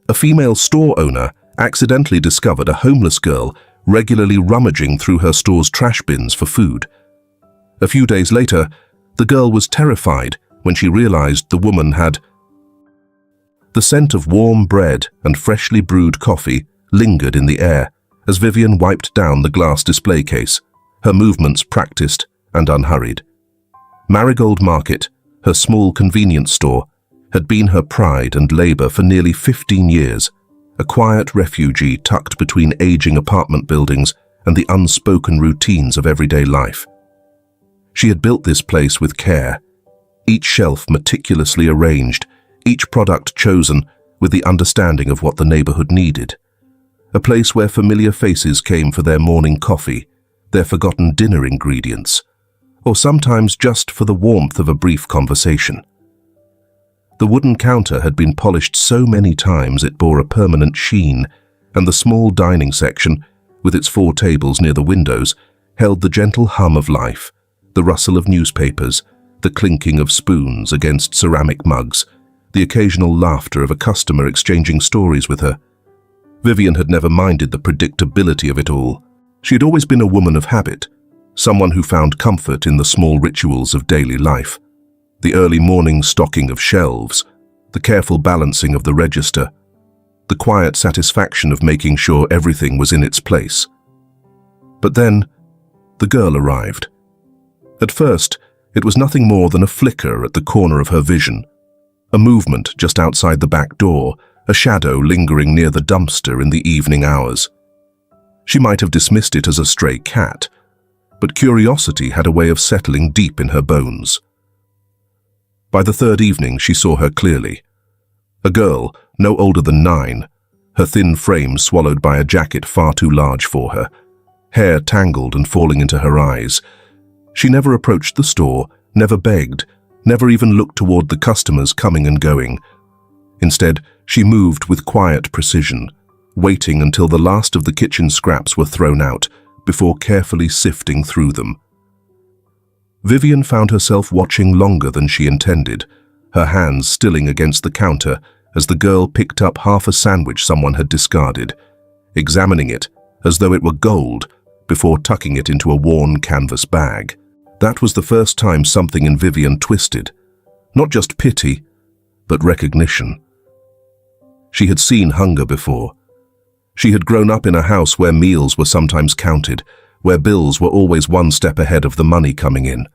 A female store owner accidentally discovered a homeless girl regularly rummaging through her store's trash bins for food. A few days later, the girl was terrified when she realized the woman had. The scent of warm bread and freshly brewed coffee lingered in the air as Vivian wiped down the glass display case, her movements practiced and unhurried. Marigold Market, her small convenience store, had been her pride and labor for nearly 15 years, a quiet refugee tucked between aging apartment buildings and the unspoken routines of everyday life. She had built this place with care, each shelf meticulously arranged, each product chosen with the understanding of what the neighborhood needed. A place where familiar faces came for their morning coffee, their forgotten dinner ingredients, or sometimes just for the warmth of a brief conversation. The wooden counter had been polished so many times it bore a permanent sheen, and the small dining section, with its 4 tables near the windows, held the gentle hum of life, the rustle of newspapers, the clinking of spoons against ceramic mugs, the occasional laughter of a customer exchanging stories with her. Vivian had never minded the predictability of it all. She had always been a woman of habit, someone who found comfort in the small rituals of daily life. The early morning stocking of shelves, the careful balancing of the register, the quiet satisfaction of making sure everything was in its place. But then, the girl arrived. At first, it was nothing more than a flicker at the corner of her vision, a movement just outside the back door, a shadow lingering near the dumpster in the evening hours. She might have dismissed it as a stray cat, but curiosity had a way of settling deep in her bones. By the 3rd evening, she saw her clearly. A girl, no older than 9, her thin frame swallowed by a jacket far too large for her, hair tangled and falling into her eyes. She never approached the store, never begged, never even looked toward the customers coming and going. Instead, she moved with quiet precision, waiting until the last of the kitchen scraps were thrown out before carefully sifting through them. Vivian found herself watching longer than she intended, her hands stilling against the counter as the girl picked up half a sandwich someone had discarded, examining it as though it were gold before tucking it into a worn canvas bag. That was the first time something in Vivian twisted, not just pity, but recognition. She had seen hunger before. She had grown up in a house where meals were sometimes counted, where bills were always one step ahead of the money coming in.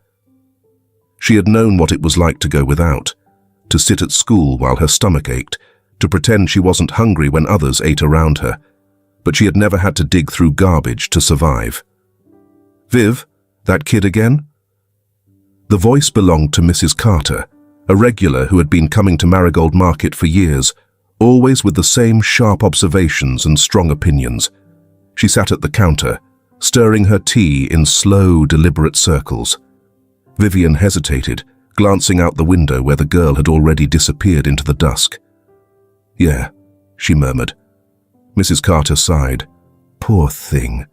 She had known what it was like to go without, to sit at school while her stomach ached, to pretend she wasn't hungry when others ate around her, but she had never had to dig through garbage to survive. "Viv, that kid again?" The voice belonged to Mrs. Carter, a regular who had been coming to Marigold Market for years, always with the same sharp observations and strong opinions. She sat at the counter, stirring her tea in slow, deliberate circles. Vivian hesitated, glancing out the window where the girl had already disappeared into the dusk. "Yeah," she murmured. Mrs. Carter sighed. "Poor thing.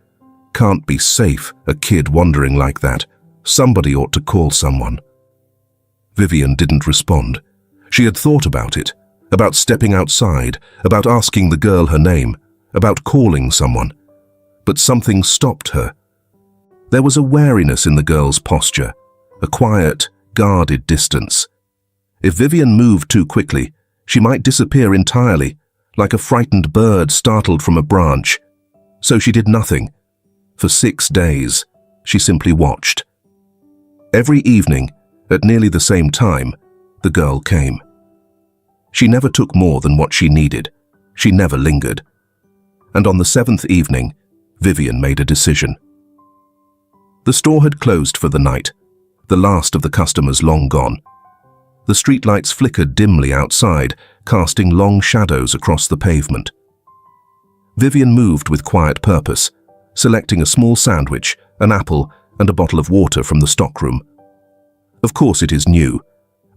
Can't be safe, a kid wandering like that. Somebody ought to call someone." Vivian didn't respond. She had thought about it, about stepping outside, about asking the girl her name, about calling someone. But something stopped her. There was a wariness in the girl's posture, a quiet, guarded distance. If Vivian moved too quickly, she might disappear entirely, like a frightened bird startled from a branch. So she did nothing. For 6 days, she simply watched. Every evening, at nearly the same time, the girl came. She never took more than what she needed. She never lingered. And on the 7th evening, Vivian made a decision. The store had closed for the night, the last of the customers long gone. The streetlights flickered dimly outside, casting long shadows across the pavement. Vivian moved with quiet purpose, selecting a small sandwich, an apple, and a bottle of water from the stockroom. Of course it is new,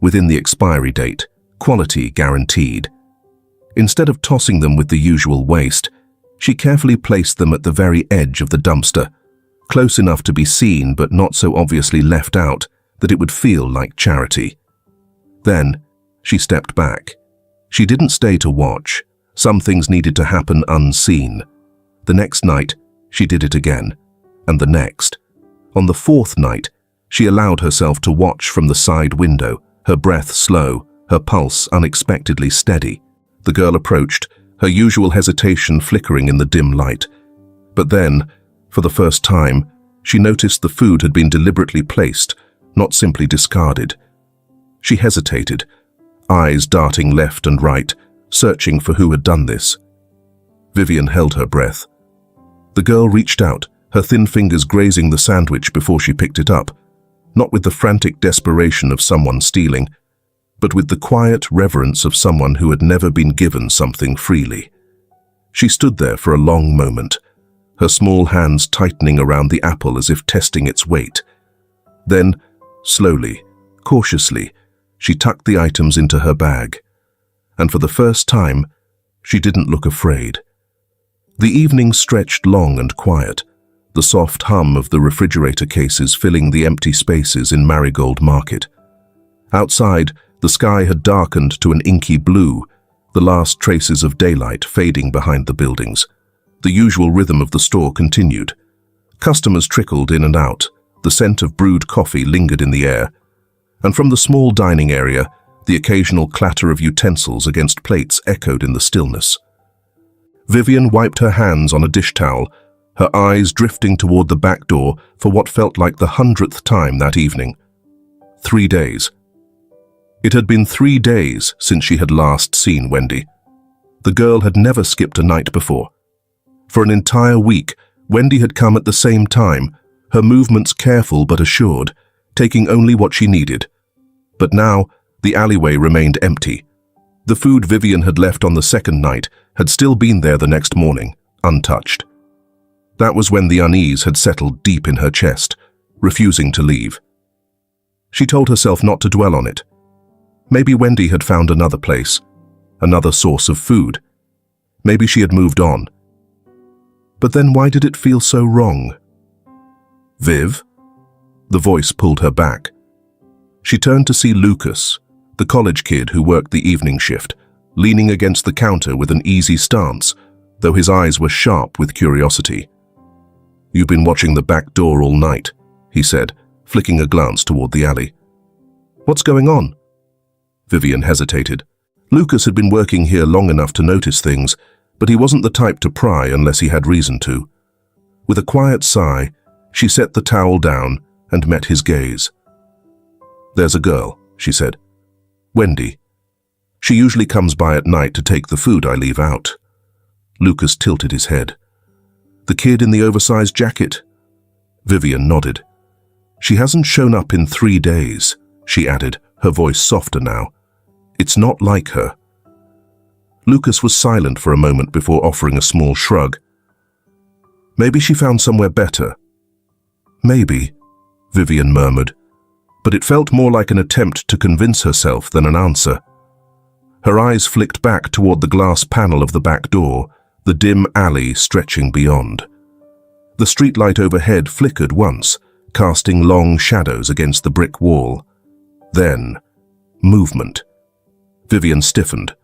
within the expiry date, quality guaranteed. Instead of tossing them with the usual waste, she carefully placed them at the very edge of the dumpster, close enough to be seen but not so obviously left out that it would feel like charity. Then, she stepped back. She didn't stay to watch, Some things needed to happen unseen. The next night, she did it again, and the next. On the fourth night, she allowed herself to watch from the side window, her breath slow, her pulse unexpectedly steady. The girl approached, her usual hesitation flickering in the dim light. But then, for the first time, she noticed the food had been deliberately placed, not simply discarded. She hesitated, eyes darting left and right, searching for who had done this. Vivian held her breath. The girl reached out, her thin fingers grazing the sandwich before she picked it up, not with the frantic desperation of someone stealing, but with the quiet reverence of someone who had never been given something freely. She stood there for a long moment, her small hands tightening around the apple as if testing its weight. Then, slowly, cautiously, she tucked the items into her bag. And for the first time, she didn't look afraid. The evening stretched long and quiet, the soft hum of the refrigerator cases filling the empty spaces in Marigold Market. Outside, the sky had darkened to an inky blue, the last traces of daylight fading behind the buildings. The usual rhythm of the store continued. Customers trickled in and out, the scent of brewed coffee lingered in the air, and from the small dining area, the occasional clatter of utensils against plates echoed in the stillness. Vivian wiped her hands on a dish towel, her eyes drifting toward the back door for what felt like the 100th time that evening. 3 days. It had been 3 days since she had last seen Wendy. The girl had never skipped a night before. For an entire week, Wendy had come at the same time, her movements careful but assured, taking only what she needed. But now, the alleyway remained empty. The food Vivian had left on the second night had still been there the next morning, untouched. That was when the unease had settled deep in her chest, refusing to leave. She told herself not to dwell on it. Maybe Wendy had found another place, another source of food. Maybe she had moved on. But then why did it feel so wrong? Viv? The voice pulled her back. She turned to see Lucas, the college kid who worked the evening shift, leaning against the counter with an easy stance, though his eyes were sharp with curiosity. "You've been watching the back door all night," he said, flicking a glance toward the alley. "What's going on?" Vivian hesitated. Lucas had been working here long enough to notice things, but he wasn't the type to pry unless he had reason to. With a quiet sigh, she set the towel down and met his gaze. "There's a girl," she said. "Wendy. She usually comes by at night to take the food I leave out." Lucas tilted his head. "The kid in the oversized jacket?" Vivian nodded. "She hasn't shown up in 3 days," she added, her voice softer now. "It's not like her." Lucas was silent for a moment before offering a small shrug. "Maybe she found somewhere better." "Maybe," Vivian murmured, but it felt more like an attempt to convince herself than an answer. Her eyes flicked back toward the glass panel of the back door, the dim alley stretching beyond. The streetlight overhead flickered once, casting long shadows against the brick wall. Then, movement. Vivian stiffened.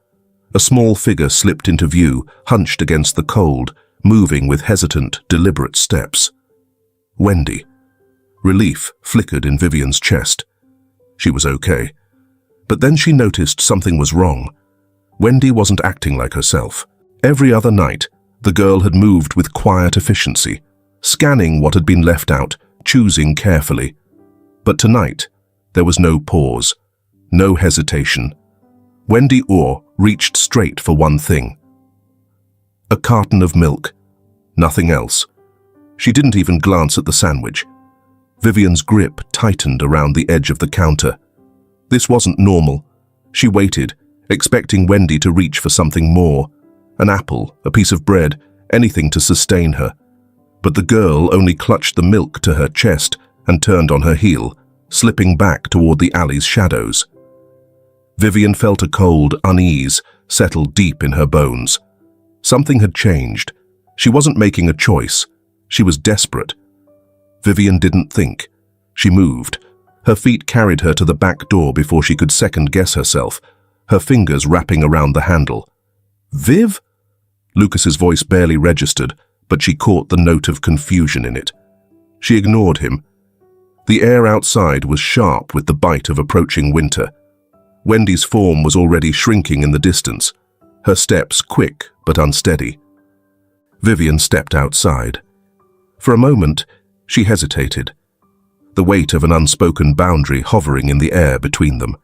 A small figure slipped into view, hunched against the cold, moving with hesitant, deliberate steps. Wendy. Relief flickered in Vivian's chest. She was okay. But then she noticed something was wrong. Wendy wasn't acting like herself. Every other night, the girl had moved with quiet efficiency, scanning what had been left out, choosing carefully. But tonight, there was no pause, no hesitation. Wendy Orr reached straight for one thing. A carton of milk. Nothing else. She didn't even glance at the sandwich. Vivian's grip tightened around the edge of the counter. This wasn't normal. She waited, expecting Wendy to reach for something more. An apple, a piece of bread, anything to sustain her. But the girl only clutched the milk to her chest and turned on her heel, slipping back toward the alley's shadows. Vivian felt a cold unease settle deep in her bones. Something had changed. She wasn't making a choice. She was desperate. Vivian didn't think. She moved. Her feet carried her to the back door before she could second-guess herself, her fingers wrapping around the handle. Viv? Lucas's voice barely registered, but she caught the note of confusion in it. She ignored him. The air outside was sharp with the bite of approaching winter. Wendy's form was already shrinking in the distance, her steps quick but unsteady. Vivian stepped outside. For a moment, she hesitated, the weight of an unspoken boundary hovering in the air between them.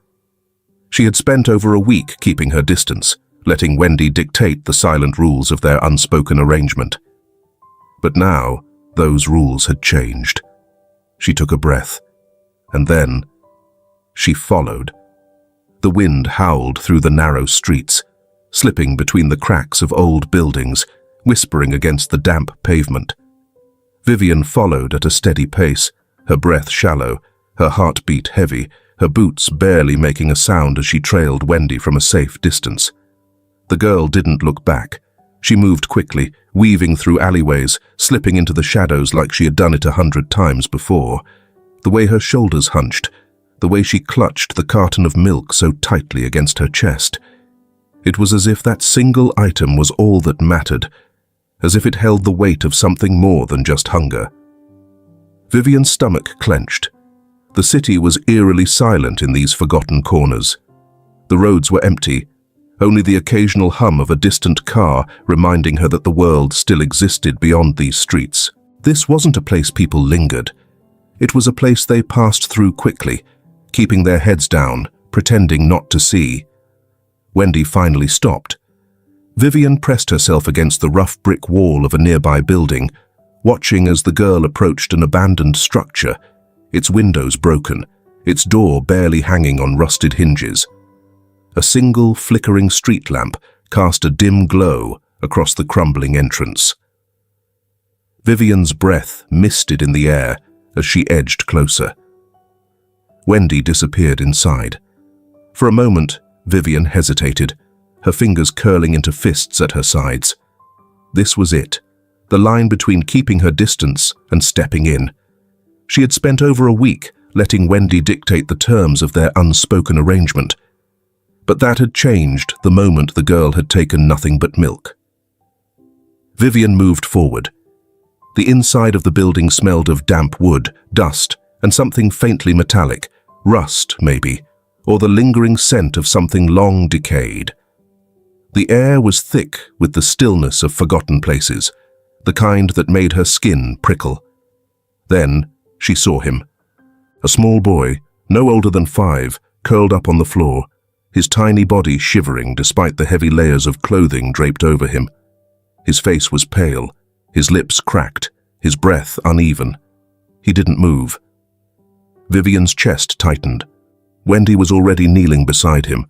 She had spent over a week keeping her distance, letting Wendy dictate the silent rules of their unspoken arrangement. But now, those rules had changed. She took a breath, and then she followed. The wind howled through the narrow streets, slipping between the cracks of old buildings, whispering against the damp pavement. Vivian followed at a steady pace, her breath shallow, her heartbeat heavy, her boots barely making a sound as she trailed Wendy from a safe distance. The girl didn't look back. She moved quickly, weaving through alleyways, slipping into the shadows like she had done it 100 times before. The way her shoulders hunched, the way she clutched the carton of milk so tightly against her chest. It was as if that single item was all that mattered, as if it held the weight of something more than just hunger. Vivian's stomach clenched. The city was eerily silent in these forgotten corners. The roads were empty, only the occasional hum of a distant car reminding her that the world still existed beyond these streets. This wasn't a place people lingered. It was a place they passed through quickly, keeping their heads down, pretending not to see. Wendy finally stopped. Vivian pressed herself against the rough brick wall of a nearby building, watching as the girl approached an abandoned structure, its windows broken, its door barely hanging on rusted hinges. A single flickering street lamp cast a dim glow across the crumbling entrance. Vivian's breath misted in the air as she edged closer. Wendy disappeared inside. For a moment, Vivian hesitated, her fingers curling into fists at her sides. This was it, the line between keeping her distance and stepping in. She had spent over a week letting Wendy dictate the terms of their unspoken arrangement. But that had changed the moment the girl had taken nothing but milk. Vivian moved forward. The inside of the building smelled of damp wood, dust, and something faintly metallic, rust maybe, or the lingering scent of something long decayed. The air was thick with the stillness of forgotten places, the kind that made her skin prickle. Then she saw him. A small boy, no older than 5, curled up on the floor, his tiny body shivering despite the heavy layers of clothing draped over him. His face was pale, his lips cracked, his breath uneven. He didn't move. Vivian's chest tightened. Wendy was already kneeling beside him,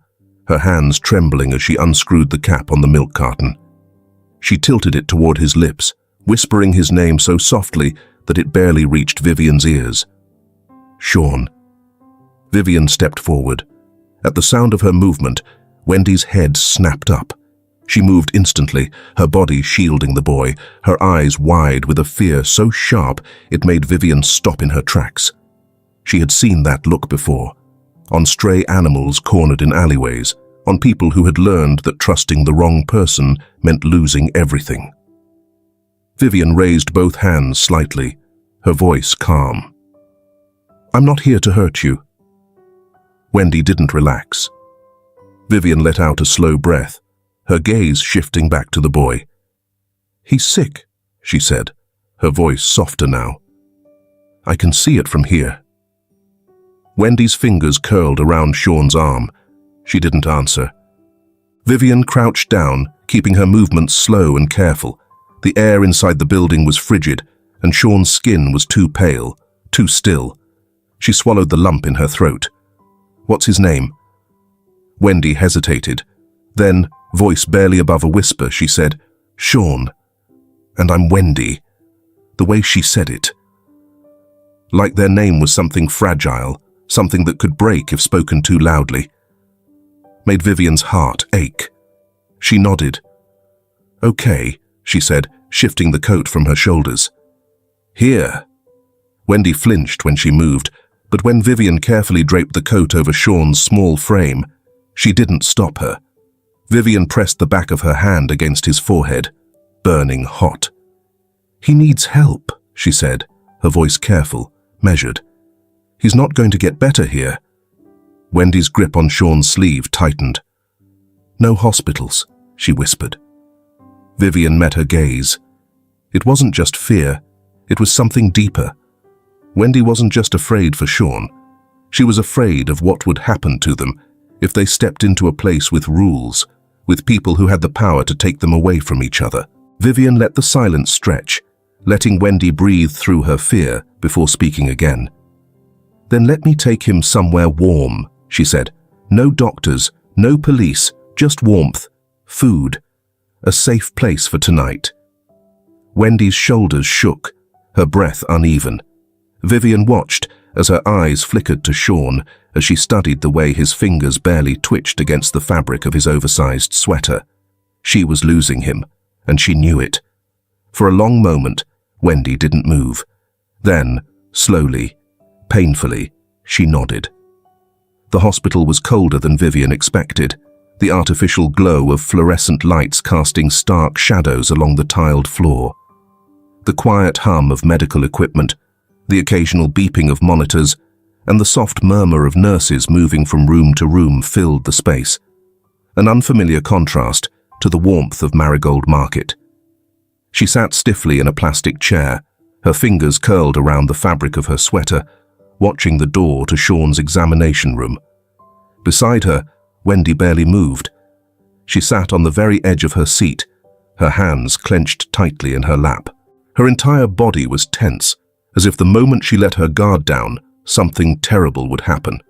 her hands trembling as she unscrewed the cap on the milk carton. She tilted it toward his lips, whispering his name so softly that it barely reached Vivian's ears. Sean. Vivian stepped forward. At the sound of her movement, Wendy's head snapped up. She moved instantly, her body shielding the boy, her eyes wide with a fear so sharp it made Vivian stop in her tracks. She had seen that look before, on stray animals cornered in alleyways, on people who had learned that trusting the wrong person meant losing everything. Vivian raised both hands slightly, her voice calm. "I'm not here to hurt you." Wendy didn't relax. Vivian let out a slow breath, her gaze shifting back to the boy. "He's sick," she said, her voice softer now. "I can see it from here." Wendy's fingers curled around Sean's arm. She didn't answer. Vivian crouched down, keeping her movements slow and careful. The air inside the building was frigid, and Sean's skin was too pale, too still. She swallowed the lump in her throat. "What's his name?" Wendy hesitated. Then, voice barely above a whisper, she said, "Sean. And I'm Wendy." The way she said it. Like their name was something fragile, something that could break if spoken too loudly. Made Vivian's heart ache. She nodded. "Okay," she said, shifting the coat from her shoulders. "Here." Wendy flinched when she moved, but when Vivian carefully draped the coat over Sean's small frame, she didn't stop her. Vivian pressed the back of her hand against his forehead, burning hot. "He needs help," she said, her voice careful, measured. "He's not going to get better here." Wendy's grip on Sean's sleeve tightened. "No hospitals," she whispered. Vivian met her gaze. It wasn't just fear, it was something deeper. Wendy wasn't just afraid for Sean. She was afraid of what would happen to them if they stepped into a place with rules, with people who had the power to take them away from each other. Vivian let the silence stretch, letting Wendy breathe through her fear before speaking again. "Then let me take him somewhere warm," she said. "No doctors, no police, just warmth, food, a safe place for tonight." Wendy's shoulders shook, her breath uneven. Vivian watched as her eyes flickered to Sean as she studied the way his fingers barely twitched against the fabric of his oversized sweater. She was losing him, and she knew it. For a long moment, Wendy didn't move. Then, slowly, painfully, she nodded. The hospital was colder than Vivian expected, the artificial glow of fluorescent lights casting stark shadows along the tiled floor. The quiet hum of medical equipment, the occasional beeping of monitors, and the soft murmur of nurses moving from room to room filled the space, an unfamiliar contrast to the warmth of Marigold Market. She sat stiffly in a plastic chair, her fingers curled around the fabric of her sweater, watching the door to Sean's examination room. Beside her, Wendy barely moved. She sat on the very edge of her seat, her hands clenched tightly in her lap. Her entire body was tense, as if the moment she let her guard down, something terrible would happen.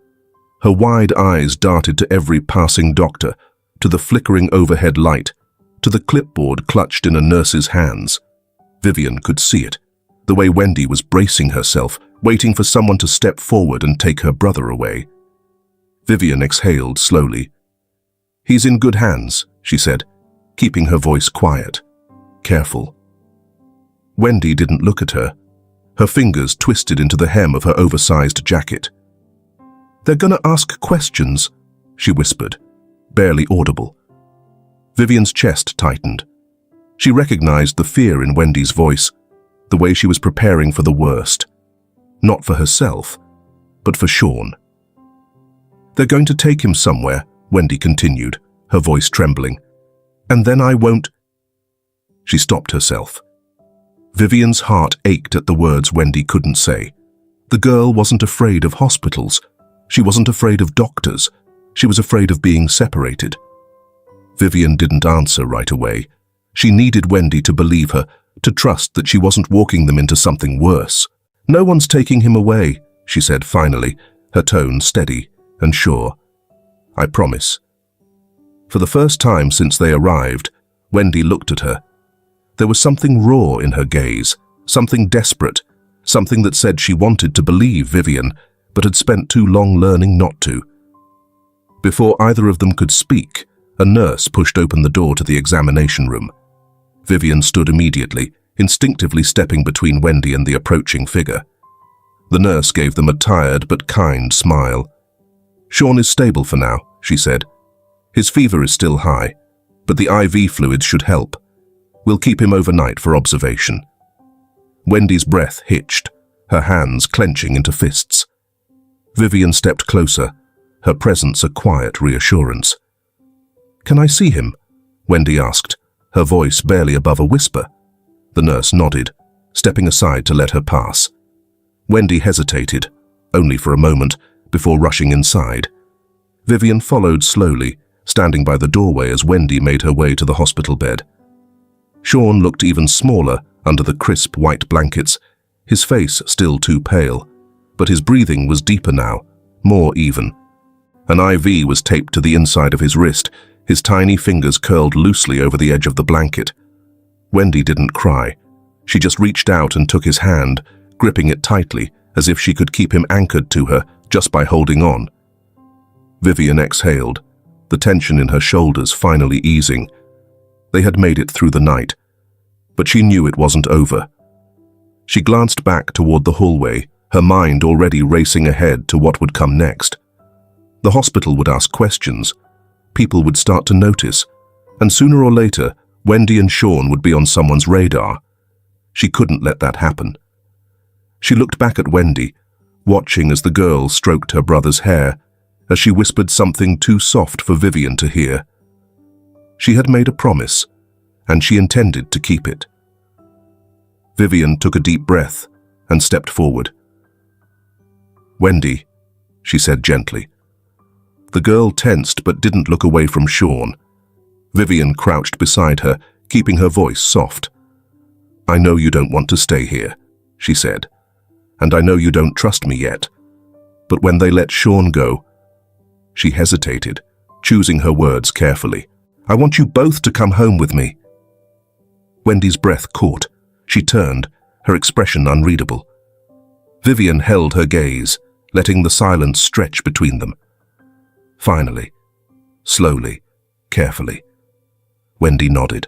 Her wide eyes darted to every passing doctor, to the flickering overhead light, to the clipboard clutched in a nurse's hands. Vivian could see it, the way Wendy was bracing herself, waiting for someone to step forward and take her brother away. Vivian exhaled slowly. "He's in good hands," she said, keeping her voice quiet, careful. Wendy didn't look at her. Her fingers twisted into the hem of her oversized jacket. "They're gonna ask questions," she whispered, barely audible. Vivian's chest tightened. She recognized the fear in Wendy's voice, the way she was preparing for the worst. Not for herself, but for Sean. "They're going to take him somewhere," Wendy continued, her voice trembling. "And then I won't—" She stopped herself. Vivian's heart ached at the words Wendy couldn't say. The girl wasn't afraid of hospitals. She wasn't afraid of doctors. She was afraid of being separated. Vivian didn't answer right away. She needed Wendy to believe her, to trust that she wasn't walking them into something worse. "No one's taking him away," she said finally, her tone steady and sure. "I promise." For the first time since they arrived, Wendy looked at her. There was something raw in her gaze, something desperate, something that said she wanted to believe Vivian, but had spent too long learning not to. Before either of them could speak, a nurse pushed open the door to the examination room. Vivian stood immediately, instinctively stepping between Wendy and the approaching figure. The nurse gave them a tired but kind smile. "Sean is stable for now," she said. "His fever is still high, but the IV fluids should help. We'll keep him overnight for observation." Wendy's breath hitched, her hands clenching into fists. Vivian stepped closer, her presence a quiet reassurance. "Can I see him?" Wendy asked, her voice barely above a whisper. The nurse nodded, stepping aside to let her pass. Wendy hesitated, only for a moment, before rushing inside. Vivian followed slowly, standing by the doorway as Wendy made her way to the hospital bed. Sean looked even smaller under the crisp white blankets, his face still too pale, but his breathing was deeper now, more even. An IV was taped to the inside of his wrist, his tiny fingers curled loosely over the edge of the blanket. Wendy didn't cry. She just reached out and took his hand, gripping it tightly, as if she could keep him anchored to her just by holding on. Vivian exhaled, the tension in her shoulders finally easing. They had made it through the night, but she knew it wasn't over. She glanced back toward the hallway, her mind already racing ahead to what would come next. The hospital would ask questions, people would start to notice, and sooner or later, Wendy and Sean would be on someone's radar. She couldn't let that happen. She looked back at Wendy, watching as the girl stroked her brother's hair, as she whispered something too soft for Vivian to hear. She had made a promise, and she intended to keep it. Vivian took a deep breath and stepped forward. "Wendy," she said gently. The girl tensed but didn't look away from Sean. Vivian crouched beside her, keeping her voice soft. "I know you don't want to stay here," she said, "and I know you don't trust me yet. But when they let Sean go—" She hesitated, choosing her words carefully. "I want you both to come home with me." Wendy's breath caught. She turned, her expression unreadable. Vivian held her gaze, letting the silence stretch between them. Finally, slowly, carefully, Wendy nodded.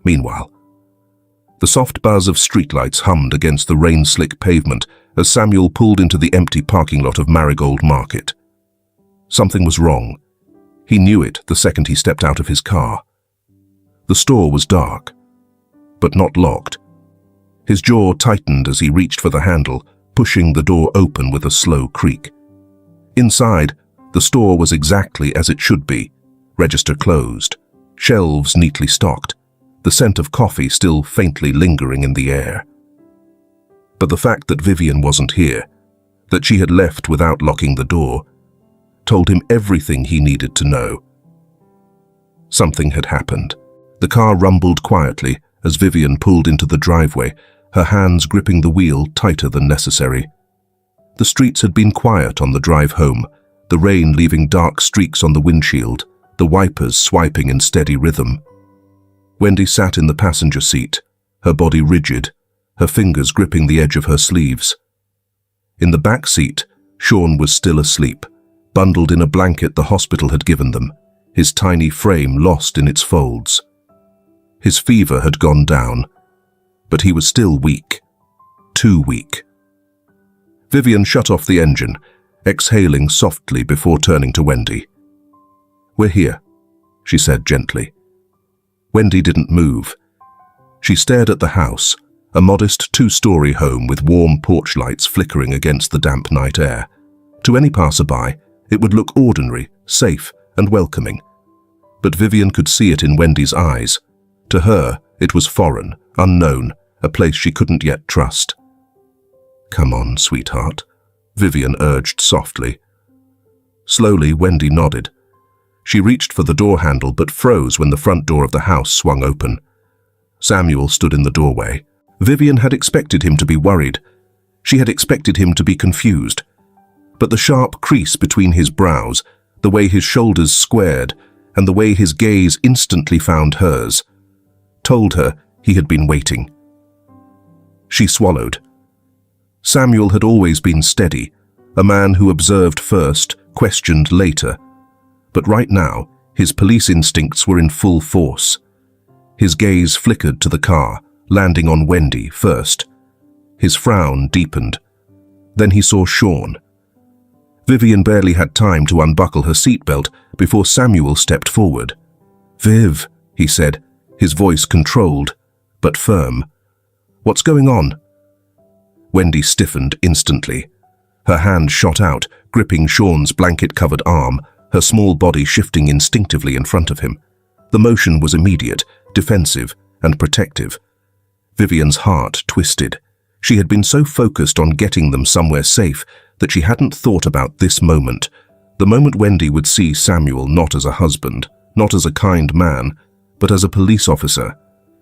Meanwhile, the soft buzz of streetlights hummed against the rain-slick pavement as Samuel pulled into the empty parking lot of Marigold Market. Something was wrong. He knew it the second he stepped out of his car. The store was dark, but not locked. His jaw tightened as he reached for the handle, pushing the door open with a slow creak. Inside, the store was exactly as it should be, register closed, shelves neatly stocked, the scent of coffee still faintly lingering in the air. But the fact that Vivian wasn't here, that she had left without locking the door, told him everything he needed to know. Something had happened. The car rumbled quietly as Vivian pulled into the driveway, her hands gripping the wheel tighter than necessary. The streets had been quiet on the drive home, the rain leaving dark streaks on the windshield, the wipers swiping in steady rhythm. Wendy sat in the passenger seat, her body rigid, her fingers gripping the edge of her sleeves. In the back seat, Sean was still asleep, bundled in a blanket the hospital had given them, his tiny frame lost in its folds. His fever had gone down, but he was still weak, too weak. Vivian shut off the engine, exhaling softly before turning to Wendy. "We're here," she said gently. Wendy didn't move. She stared at the house, a modest two-story home with warm porch lights flickering against the damp night air. To any passerby, it would look ordinary, safe, and welcoming. But Vivian could see it in Wendy's eyes. To her, it was foreign, unknown, a place she couldn't yet trust. "Come on, sweetheart," Vivian urged softly. Slowly, Wendy nodded. She reached for the door handle but froze when the front door of the house swung open. Samuel stood in the doorway. Vivian had expected him to be worried. She had expected him to be confused. But the sharp crease between his brows, the way his shoulders squared, and the way his gaze instantly found hers, told her he had been waiting. She swallowed. Samuel had always been steady, a man who observed first, questioned later. But right now, his police instincts were in full force. His gaze flickered to the car, landing on Wendy first. His frown deepened. Then he saw Sean. Vivian barely had time to unbuckle her seatbelt before Samuel stepped forward. "Viv," he said, his voice controlled, but firm. "What's going on?" Wendy stiffened instantly. Her hand shot out, gripping Sean's blanket-covered arm, her small body shifting instinctively in front of him. The motion was immediate, defensive, and protective. Vivian's heart twisted. She had been so focused on getting them somewhere safe that she hadn't thought about this moment, the moment Wendy would see Samuel not as a husband, not as a kind man, but as a police officer,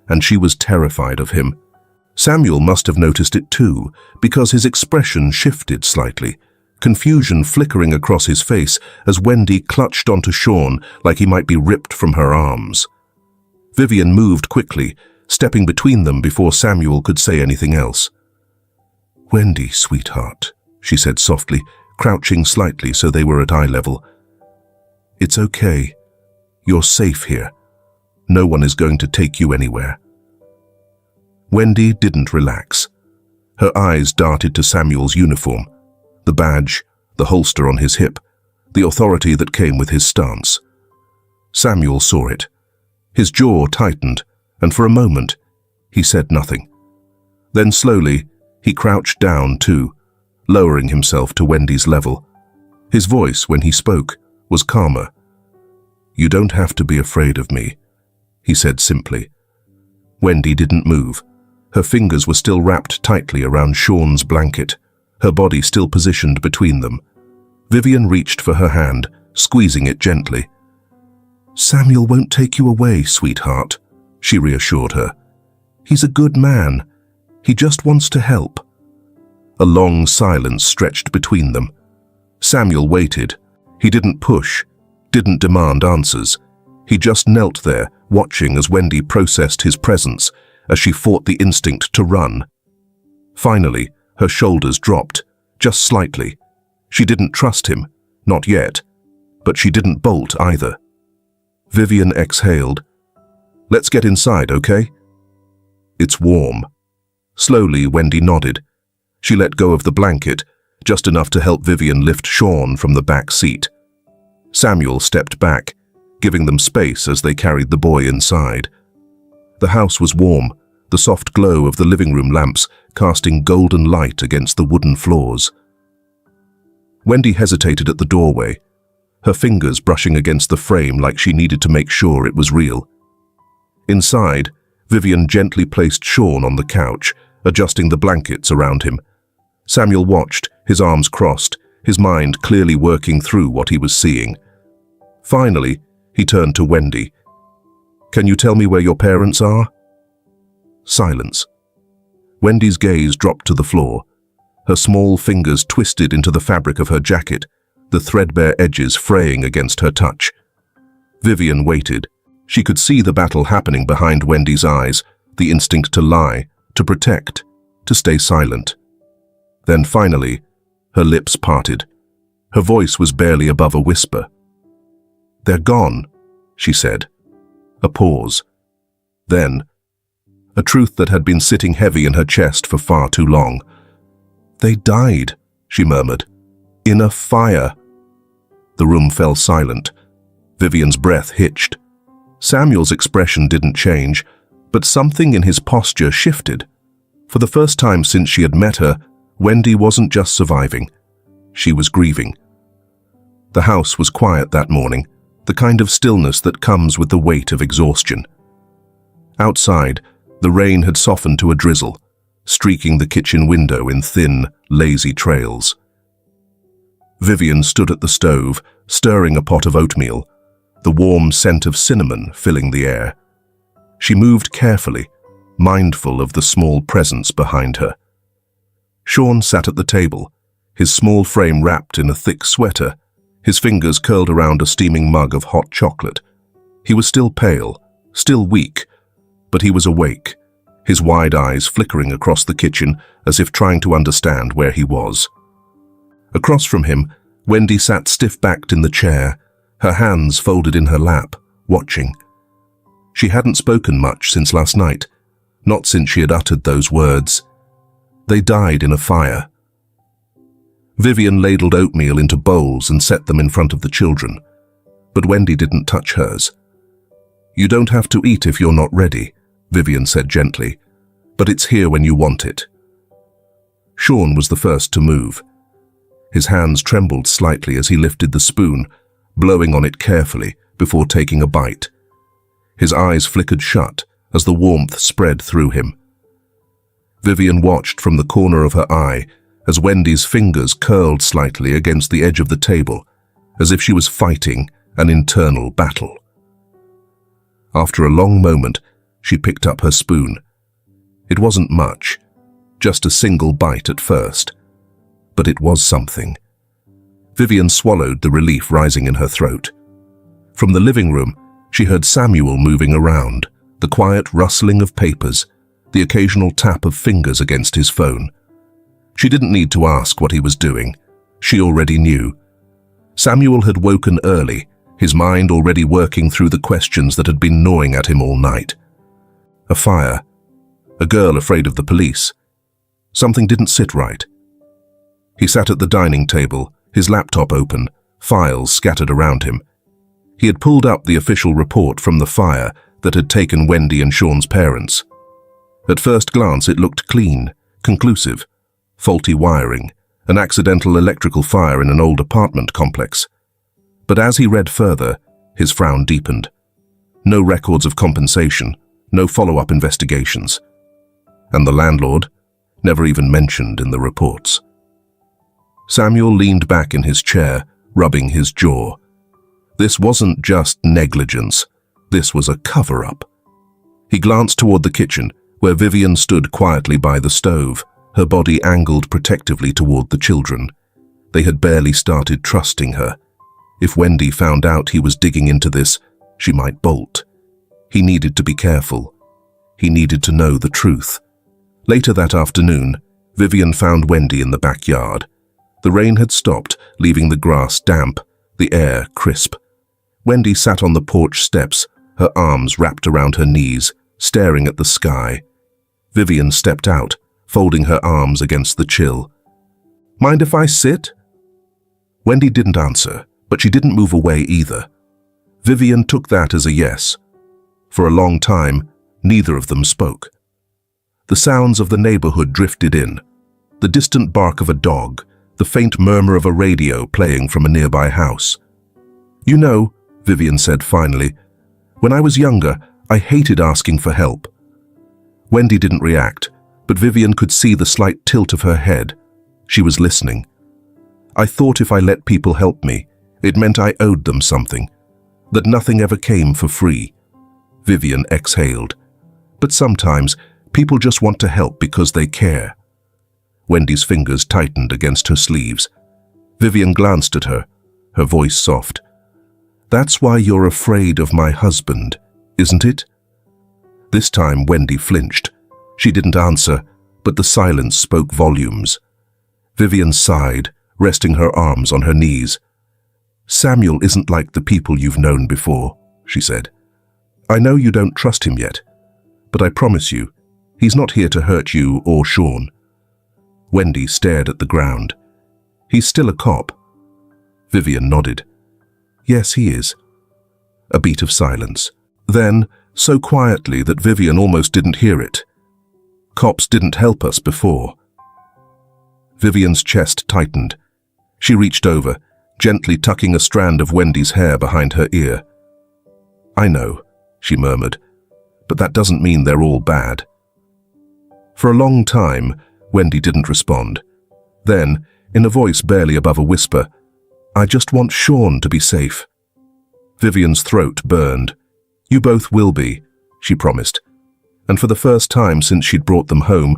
and she was terrified of him. Samuel must have noticed it too, because his expression shifted slightly, confusion flickering across his face as Wendy clutched onto Sean like he might be ripped from her arms. Vivian moved quickly, stepping between them before Samuel could say anything else. "Wendy, sweetheart," she said softly, crouching slightly so they were at eye level. "It's okay. You're safe here. No one is going to take you anywhere." Wendy didn't relax. Her eyes darted to Samuel's uniform, the badge, the holster on his hip, the authority that came with his stance. Samuel saw it. His jaw tightened, and for a moment, he said nothing. Then slowly, he crouched down too, lowering himself to Wendy's level. His voice, when he spoke, was calmer. "You don't have to be afraid of me," he said simply. Wendy didn't move. Her fingers were still wrapped tightly around Sean's blanket, her body still positioned between them. Vivian reached for her hand, squeezing it gently. "Samuel won't take you away, sweetheart," she reassured her. "He's a good man. He just wants to help." A long silence stretched between them. Samuel waited. He didn't push, didn't demand answers. He just knelt there, watching as Wendy processed his presence, as she fought the instinct to run. Finally, her shoulders dropped, just slightly. She didn't trust him, not yet, but she didn't bolt either. Vivian exhaled. "Let's get inside, okay?" "It's warm." Slowly, Wendy nodded. She let go of the blanket, just enough to help Vivian lift Sean from the back seat. Samuel stepped back, giving them space as they carried the boy inside. The house was warm, the soft glow of the living room lamps casting golden light against the wooden floors. Wendy hesitated at the doorway, her fingers brushing against the frame like she needed to make sure it was real. Inside, Vivian gently placed Sean on the couch, adjusting the blankets around him. Samuel watched, his arms crossed, his mind clearly working through what he was seeing. Finally, he turned to Wendy. "Can you tell me where your parents are?" Silence. Wendy's gaze dropped to the floor. Her small fingers twisted into the fabric of her jacket, the threadbare edges fraying against her touch. Vivian waited. She could see the battle happening behind Wendy's eyes, the instinct to lie, to protect, to stay silent. Then finally, her lips parted. Her voice was barely above a whisper. "They're gone," she said. A pause. Then, a truth that had been sitting heavy in her chest for far too long. "They died," she murmured. "In a fire." The room fell silent. Vivian's breath hitched. Samuel's expression didn't change, but something in his posture shifted. For the first time since she had met her, Wendy wasn't just surviving. She was grieving. The house was quiet that morning, the kind of stillness that comes with the weight of exhaustion. Outside, the rain had softened to a drizzle, streaking the kitchen window in thin, lazy trails. Vivian stood at the stove, stirring a pot of oatmeal, the warm scent of cinnamon filling the air. She moved carefully, mindful of the small presence behind her. Sean sat at the table, his small frame wrapped in a thick sweater, his fingers curled around a steaming mug of hot chocolate. He was still pale, still weak, but he was awake, his wide eyes flickering across the kitchen as if trying to understand where he was. Across from him, Wendy sat stiff-backed in the chair, her hands folded in her lap, watching. She hadn't spoken much since last night, not since she had uttered those words. They died in a fire. Vivian ladled oatmeal into bowls and set them in front of the children, but Wendy didn't touch hers. "You don't have to eat if you're not ready," Vivian said gently, "but it's here when you want it." Sean was the first to move. His hands trembled slightly as he lifted the spoon, blowing on it carefully before taking a bite. His eyes flickered shut as the warmth spread through him. Vivian watched from the corner of her eye as Wendy's fingers curled slightly against the edge of the table, as if she was fighting an internal battle. After a long moment, she picked up her spoon. It wasn't much, just a single bite at first, but it was something. Vivian swallowed the relief rising in her throat. From the living room, she heard Samuel moving around, the quiet rustling of papers, the occasional tap of fingers against his phone. She didn't need to ask what he was doing. She already knew. Samuel had woken early, his mind already working through the questions that had been gnawing at him all night. A fire. A girl afraid of the police. Something didn't sit right. He sat at the dining table, his laptop open, files scattered around him. He had pulled up the official report from the fire that had taken Wendy and Sean's parents. At first glance, it looked clean, conclusive. Faulty wiring, an accidental electrical fire in an old apartment complex. But as he read further, his frown deepened. No records of compensation, no follow-up investigations. And the landlord, never even mentioned in the reports. Samuel leaned back in his chair, rubbing his jaw. This wasn't just negligence, this was a cover-up. He glanced toward the kitchen, where Vivian stood quietly by the stove, her body angled protectively toward the children. They had barely started trusting her. If Wendy found out he was digging into this, she might bolt. He needed to be careful. He needed to know the truth. Later that afternoon, Vivian found Wendy in the backyard. The rain had stopped, leaving the grass damp, the air crisp. Wendy sat on the porch steps, her arms wrapped around her knees, staring at the sky. Vivian stepped out, folding her arms against the chill. "Mind if I sit?" Wendy didn't answer, but she didn't move away either. Vivian took that as a yes. For a long time, neither of them spoke. The sounds of the neighborhood drifted in. The distant bark of a dog, the faint murmur of a radio playing from a nearby house. "You know," Vivian said finally, "when I was younger, I hated asking for help." Wendy didn't react, but Vivian could see the slight tilt of her head. She was listening. "I thought if I let people help me, it meant I owed them something, that nothing ever came for free." Vivian exhaled. "But sometimes, people just want to help because they care." Wendy's fingers tightened against her sleeves. Vivian glanced at her, her voice soft. "That's why you're afraid of my husband, isn't it?" This time Wendy flinched. She didn't answer, but the silence spoke volumes. Vivian sighed, resting her arms on her knees. "Samuel isn't like the people you've known before," she said. "I know you don't trust him yet, but I promise you, he's not here to hurt you or Sean." Wendy stared at the ground. "He's still a cop." Vivian nodded. "Yes, he is." A beat of silence. Then, so quietly that Vivian almost didn't hear it. "Cops didn't help us before." Vivian's chest tightened. She reached over, gently tucking a strand of Wendy's hair behind her ear. "I know," she murmured, "but that doesn't mean they're all bad." For a long time, Wendy didn't respond. Then, in a voice barely above a whisper, "I just want Sean to be safe." Vivian's throat burned. "You both will be," she promised. And for the first time since she'd brought them home,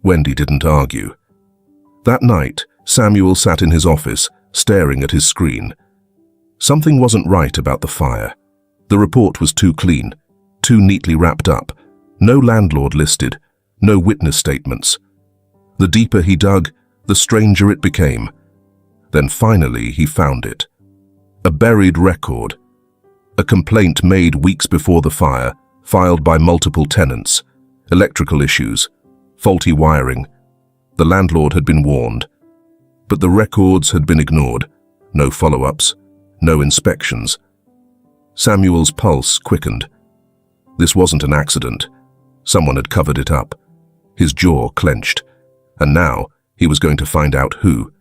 Wendy didn't argue. That night, Samuel sat in his office, staring at his screen. Something wasn't right about the fire. The report was too clean, too neatly wrapped up. No landlord listed, no witness statements. The deeper he dug, the stranger it became. Then finally he found it. A buried record. A complaint made weeks before the fire, filed by multiple tenants. Electrical issues, faulty wiring. The landlord had been warned. But the records had been ignored. No follow-ups, no inspections. Samuel's pulse quickened. This wasn't an accident. Someone had covered it up. His jaw clenched. And now he was going to find out who.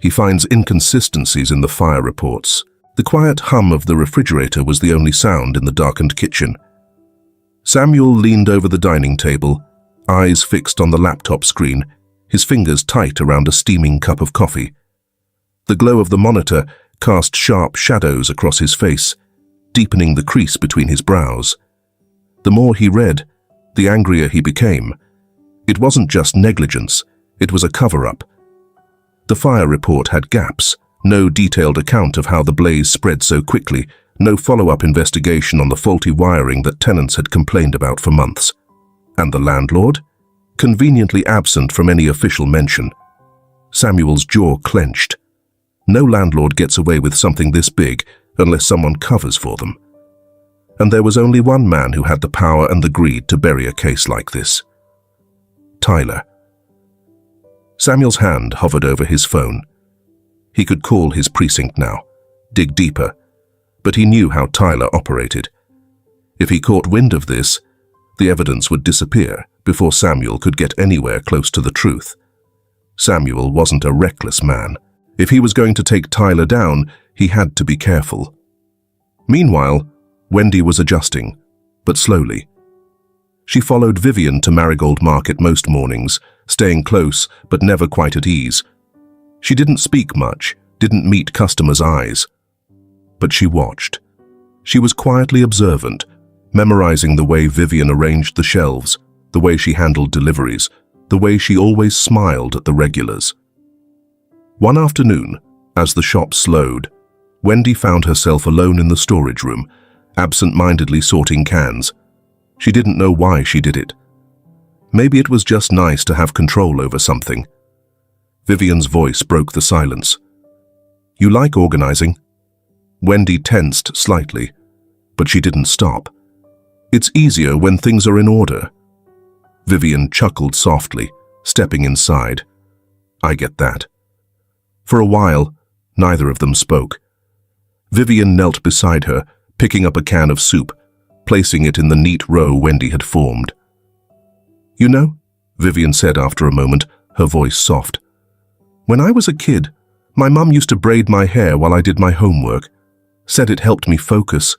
He finds inconsistencies in the fire reports. The quiet hum of the refrigerator was the only sound in the darkened kitchen. Samuel leaned over the dining table, eyes fixed on the laptop screen, his fingers tight around a steaming cup of coffee. The glow of the monitor cast sharp shadows across his face, deepening the crease between his brows. The more he read, the angrier he became. It wasn't just negligence, it was a cover-up. The fire report had gaps, no detailed account of how the blaze spread so quickly, no follow-up investigation on the faulty wiring that tenants had complained about for months. And the landlord? Conveniently absent from any official mention. Samuel's jaw clenched. No landlord gets away with something this big unless someone covers for them. And there was only one man who had the power and the greed to bury a case like this. Tyler. Samuel's hand hovered over his phone. He could call his precinct now, dig deeper. but he knew how Tyler operated. If he caught wind of this, the evidence would disappear before Samuel could get anywhere close to the truth. Samuel wasn't a reckless man. If he was going to take Tyler down, he had to be careful. Meanwhile, Wendy was adjusting, but slowly. She followed Vivian to Marigold Market most mornings, staying close but never quite at ease. She didn't speak much, didn't meet customers' eyes. But she watched. She was quietly observant, memorizing the way Vivian arranged the shelves, the way she handled deliveries, the way she always smiled at the regulars. One afternoon, as the shop slowed, Wendy found herself alone in the storage room, absent-mindedly sorting cans. She didn't know why she did it. Maybe it was just nice to have control over something. Vivian's voice broke the silence. "You like organizing?" Wendy tensed slightly, but she didn't stop. "It's easier when things are in order." Vivian chuckled softly, stepping inside. "I get that." For a while, neither of them spoke. Vivian knelt beside her, picking up a can of soup, placing it in the neat row Wendy had formed. "You know," Vivian said after a moment, her voice soft, "when I was a kid, my mum used to braid my hair while I did my homework. Said it helped me focus."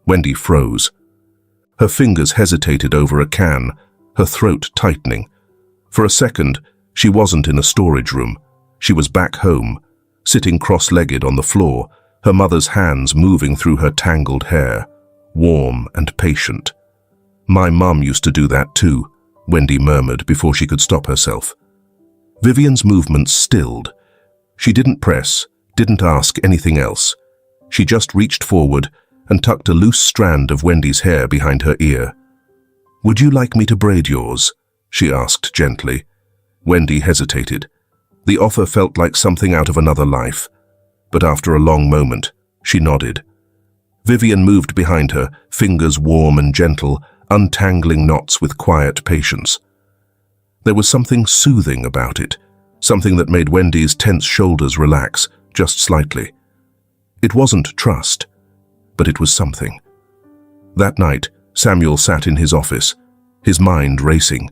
Wendy froze. Her fingers hesitated over a can, her throat tightening. For a second, she wasn't in a storage room. She was back home, sitting cross-legged on the floor, her mother's hands moving through her tangled hair, warm and patient. "My mum used to do that too," Wendy murmured before she could stop herself. Vivian's movements stilled. She didn't press, didn't ask anything else. She just reached forward and tucked a loose strand of Wendy's hair behind her ear. "Would you like me to braid yours?" she asked gently. Wendy hesitated. The offer felt like something out of another life, but after a long moment, she nodded. Vivian moved behind her, fingers warm and gentle, untangling knots with quiet patience. There was something soothing about it, something that made Wendy's tense shoulders relax, just slightly. It wasn't trust, but it was something. That night, Samuel sat in his office, his mind racing.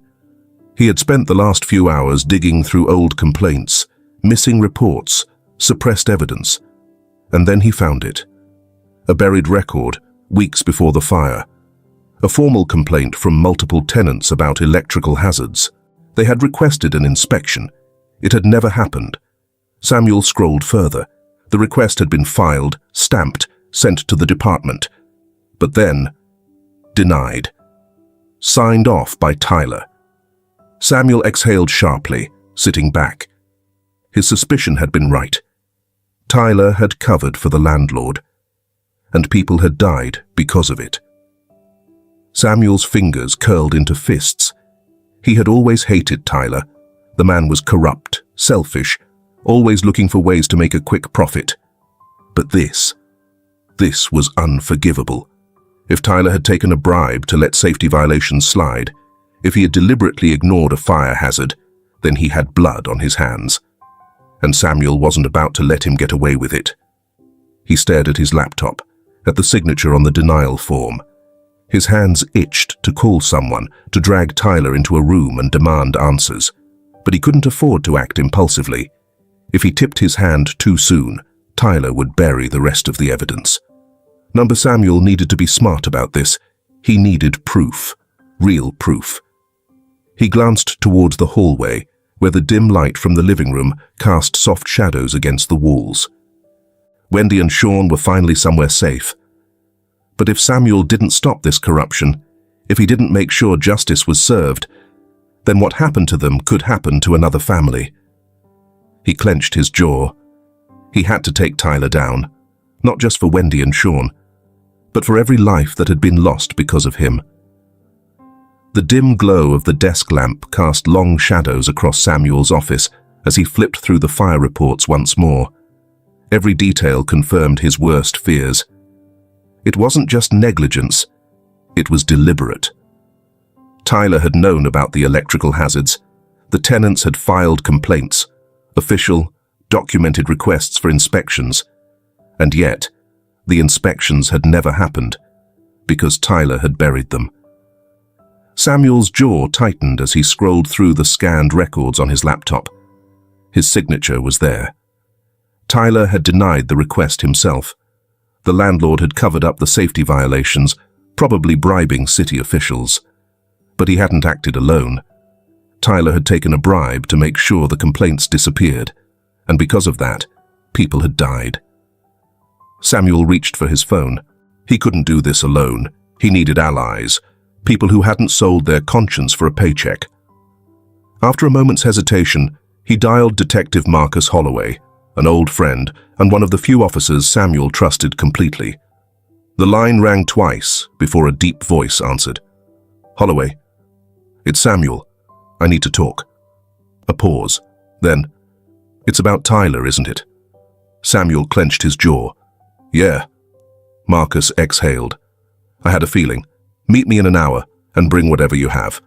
He had spent the last few hours digging through old complaints, missing reports, suppressed evidence, and then he found it. A buried record, weeks before the fire. A formal complaint from multiple tenants about electrical hazards. They had requested an inspection. It had never happened. Samuel scrolled further. The request had been filed, stamped, sent to the department. But then, denied. Signed off by Tyler. Samuel exhaled sharply, sitting back. His suspicion had been right. Tyler had covered for the landlord, and people had died because of it. Samuel's fingers curled into fists. He had always hated Tyler. The man was corrupt, selfish, always looking for ways to make a quick profit. But this was unforgivable. If Tyler had taken a bribe to let safety violations slide, if he had deliberately ignored a fire hazard, then he had blood on his hands. And Samuel wasn't about to let him get away with it. He stared at his laptop, at the signature on the denial form. His hands itched to call someone, to drag Tyler into a room and demand answers. But he couldn't afford to act impulsively. If he tipped his hand too soon, Tyler would bury the rest of the evidence. Number Samuel needed to be smart about this. He needed proof, real proof. He glanced towards the hallway, where the dim light from the living room cast soft shadows against the walls. Wendy and Sean were finally somewhere safe. But if Samuel didn't stop this corruption, if he didn't make sure justice was served, then what happened to them could happen to another family. He clenched his jaw. He had to take Tyler down, not just for Wendy and Sean, but for every life that had been lost because of him. The dim glow of the desk lamp cast long shadows across Samuel's office as he flipped through the fire reports once more. Every detail confirmed his worst fears. It wasn't just negligence, it was deliberate. Tyler had known about the electrical hazards. The tenants had filed complaints, official, documented requests for inspections. And yet, The inspections had never happened, because Tyler had buried them. Samuel's jaw tightened as he scrolled through the scanned records on his laptop. His signature was there. Tyler had denied the request himself. The landlord had covered up the safety violations, probably bribing city officials. But he hadn't acted alone. Tyler had taken a bribe to make sure the complaints disappeared, and because of that, people had died. Samuel reached for his phone. He couldn't do this alone. He needed allies, people who hadn't sold their conscience for a paycheck. After a moment's hesitation, he dialed Detective Marcus Holloway, an old friend and one of the few officers Samuel trusted completely. The line rang twice before a deep voice answered. "Holloway, it's Samuel. I need to talk." A pause. Then, "It's about Tyler, isn't it?" Samuel clenched his jaw. "Yeah." Marcus exhaled. "I had a feeling. Meet me in an hour and bring whatever you have."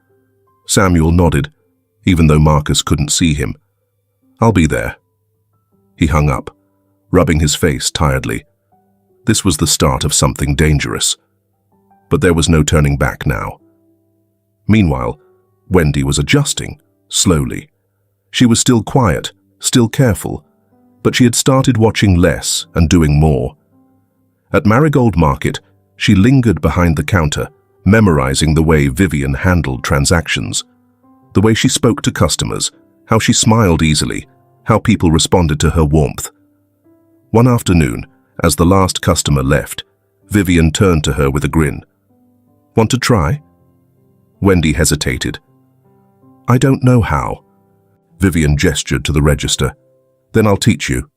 Samuel nodded, even though Marcus couldn't see him. "I'll be there." He hung up, rubbing his face tiredly. This was the start of something dangerous. But there was no turning back now. Meanwhile, Wendy was adjusting, slowly. She was still quiet, still careful, but she had started watching less and doing more. At Marigold Market, she lingered behind the counter, memorizing the way Vivian handled transactions, the way she spoke to customers, how she smiled easily, how people responded to her warmth. One afternoon, as the last customer left, Vivian turned to her with a grin. "Want to try?" Wendy hesitated. "I don't know how." Vivian gestured to the register. "Then I'll teach you."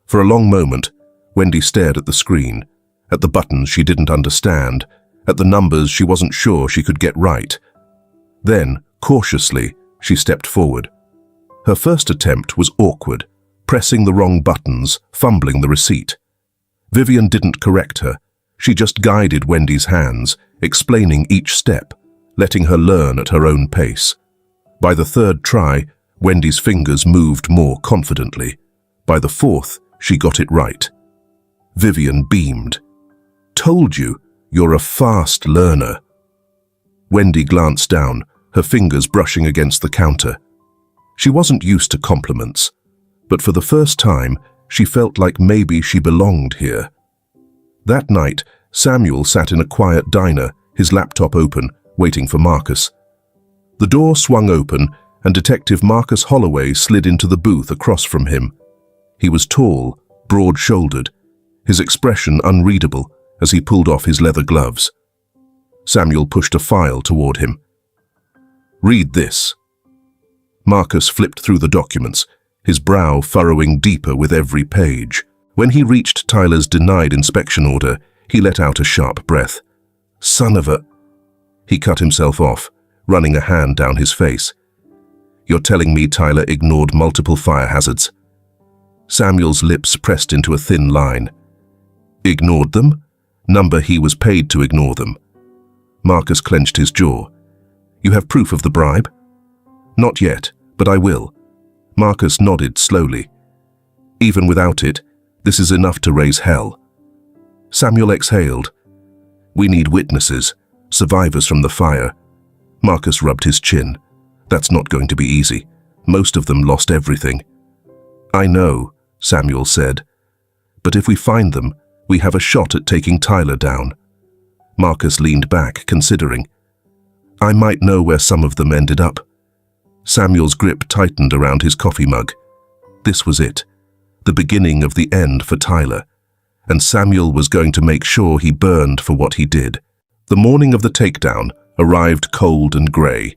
For a long moment, Wendy stared at the screen, at the buttons she didn't understand, at the numbers she wasn't sure she could get right. Then, cautiously, she stepped forward. Her first attempt was awkward, pressing the wrong buttons, fumbling the receipt. Vivian didn't correct her. She just guided Wendy's hands, explaining each step, letting her learn at her own pace. By the third try, Wendy's fingers moved more confidently. By the fourth, she got it right. Vivian beamed. "Told you, you're a fast learner." Wendy glanced down, her fingers brushing against the counter. She wasn't used to compliments, but for the first time, she felt like maybe she belonged here. That night, Samuel sat in a quiet diner, his laptop open, waiting for Marcus. The door swung open, and Detective Marcus Holloway slid into the booth across from him. He was tall, broad-shouldered, his expression unreadable as he pulled off his leather gloves. Samuel pushed a file toward him. "Read this." Marcus flipped through the documents, his brow furrowing deeper with every page. When he reached Tyler's denied inspection order, he let out a sharp breath. "Son of a—" He cut himself off, running a hand down his face. "You're telling me Tyler ignored multiple fire hazards?" Samuel's lips pressed into a thin line. "Ignored them? Number he was paid to ignore them." Marcus clenched his jaw. "You have proof of the bribe?" "Not yet, but I will." Marcus nodded slowly. "Even without it, this is enough to raise hell." Samuel exhaled. "We need witnesses, survivors from the fire." Marcus rubbed his chin. "That's not going to be easy. Most of them lost everything." "I know," Samuel said. "But if we find them, we have a shot at taking Tyler down." Marcus leaned back, considering. "I might know where some of them ended up." Samuel's grip tightened around his coffee mug. This was it, the beginning of the end for Tyler, and Samuel was going to make sure he burned for what he did. The morning of the takedown arrived cold and grey,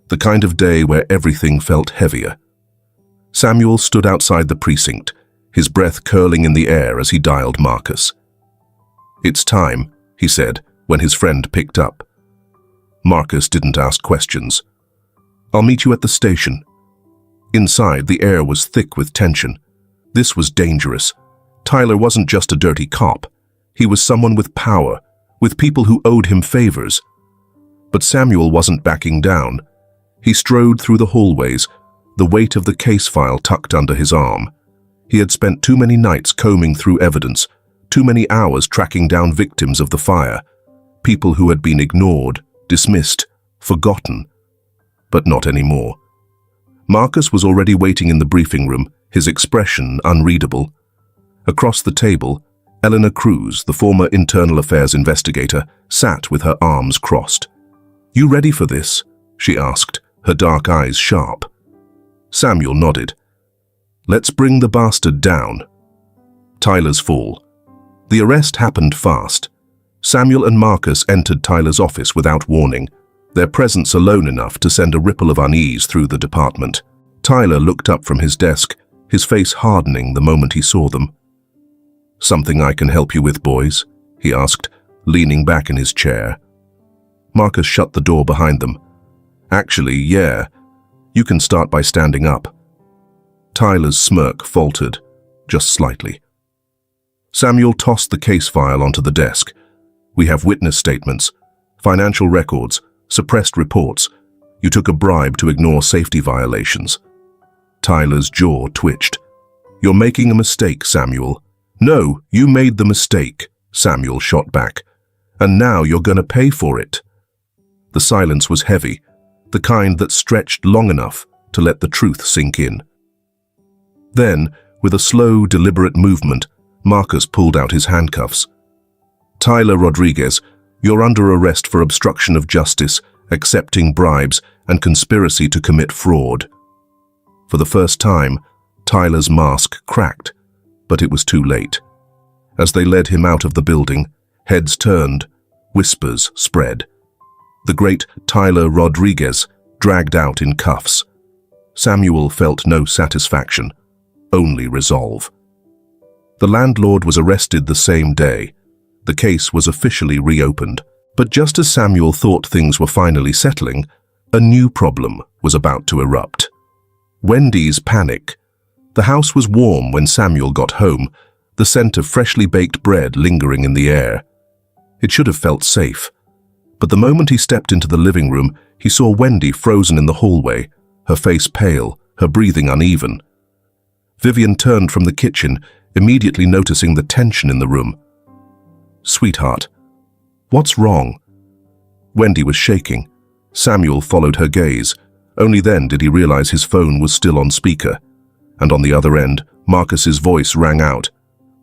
the kind of day where everything felt heavier. Samuel stood outside the precinct, his breath curling in the air as he dialed Marcus. "It's time," he said, when his friend picked up. Marcus didn't ask questions. "I'll meet you at the station." Inside, the air was thick with tension. This was dangerous. Tyler wasn't just a dirty cop. He was someone with power, with people who owed him favors. But Samuel wasn't backing down. He strode through the hallways, the weight of the case file tucked under his arm. He had spent too many nights combing through evidence, Too many hours tracking down victims of the fire, people who had been ignored, dismissed, forgotten. But not anymore. Marcus was already waiting in the briefing room, his expression unreadable. Across the table, Eleanor Cruz, the former Internal Affairs investigator, sat with her arms crossed. "You ready for this?" she asked, her dark eyes sharp. Samuel nodded. "Let's bring the bastard down." Tyler's fall. The arrest happened fast. Samuel and Marcus entered Tyler's office without warning, their presence alone enough to send a ripple of unease through the department. Tyler looked up from his desk, his face hardening the moment he saw them. "Something I can help you with, boys?" he asked, leaning back in his chair. Marcus shut the door behind them. "Actually, yeah. You can start by standing up." Tyler's smirk faltered, just slightly. Samuel tossed the case file onto the desk. "We have witness statements, financial records, suppressed reports. You took a bribe to ignore safety violations." Tyler's jaw twitched. "You're making a mistake, Samuel." "No, you made the mistake," Samuel shot back. "And now you're going to pay for it." The silence was heavy, the kind that stretched long enough to let the truth sink in. Then, with a slow, deliberate movement, Marcus pulled out his handcuffs. "Tyler Rodriguez, you're under arrest for obstruction of justice, accepting bribes, and conspiracy to commit fraud." For the first time, Tyler's mask cracked, but it was too late. As they led him out of the building, heads turned, whispers spread. The great Tyler Rodriguez dragged out in cuffs. Samuel felt no satisfaction, only resolve. The landlord was arrested the same day. The case was officially reopened. But just as Samuel thought things were finally settling, a new problem was about to erupt. Wendy's panic. The house was warm when Samuel got home, the scent of freshly baked bread lingering in the air. It should have felt safe. But the moment he stepped into the living room, he saw Wendy frozen in the hallway, her face pale, her breathing uneven. Vivian turned from the kitchen, immediately noticing the tension in the room. "Sweetheart, what's wrong?" Wendy was shaking. Samuel followed her gaze. Only then did he realize his phone was still on speaker. And on the other end, Marcus's voice rang out.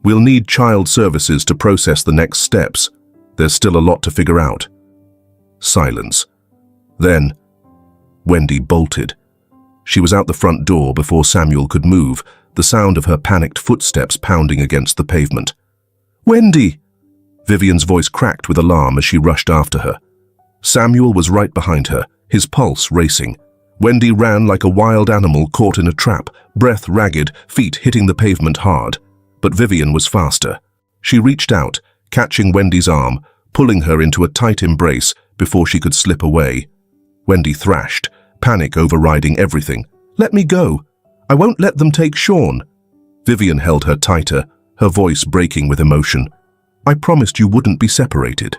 "We'll need child services to process the next steps. There's still a lot to figure out." Silence. Then, Wendy bolted. She was out the front door before Samuel could move, the sound of her panicked footsteps pounding against the pavement. "Wendy!" Vivian's voice cracked with alarm as she rushed after her. Samuel was right behind her, his pulse racing. Wendy ran like a wild animal caught in a trap, breath ragged, feet hitting the pavement hard. But Vivian was faster. She reached out, catching Wendy's arm, pulling her into a tight embrace before she could slip away. Wendy thrashed, panic overriding everything. "Let me go! I won't let them take Sean!" Vivian held her tighter, her voice breaking with emotion. "I promised you wouldn't be separated."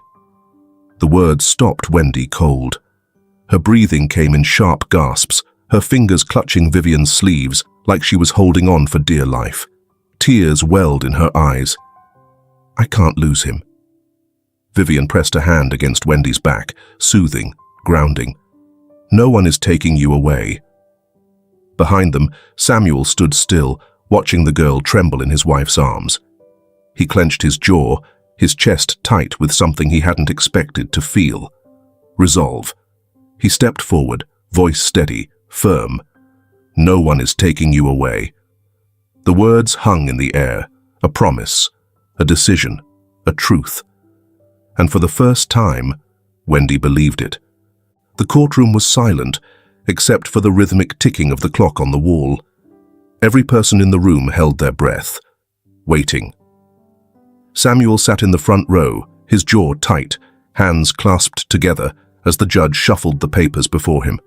The words stopped Wendy cold. Her breathing came in sharp gasps, her fingers clutching Vivian's sleeves like she was holding on for dear life. Tears welled in her eyes. "I can't lose him." Vivian pressed a hand against Wendy's back, soothing, grounding. "No one is taking you away." Behind them, Samuel stood still, watching the girl tremble in his wife's arms. He clenched his jaw, his chest tight with something he hadn't expected to feel. Resolve. He stepped forward, voice steady, firm. "No one is taking you away." The words hung in the air, a promise, a decision, a truth. And for the first time, Wendy believed it. The courtroom was silent, except for the rhythmic ticking of the clock on the wall. Every person in the room held their breath, waiting. Samuel sat in the front row, his jaw tight, hands clasped together as the judge shuffled the papers before him.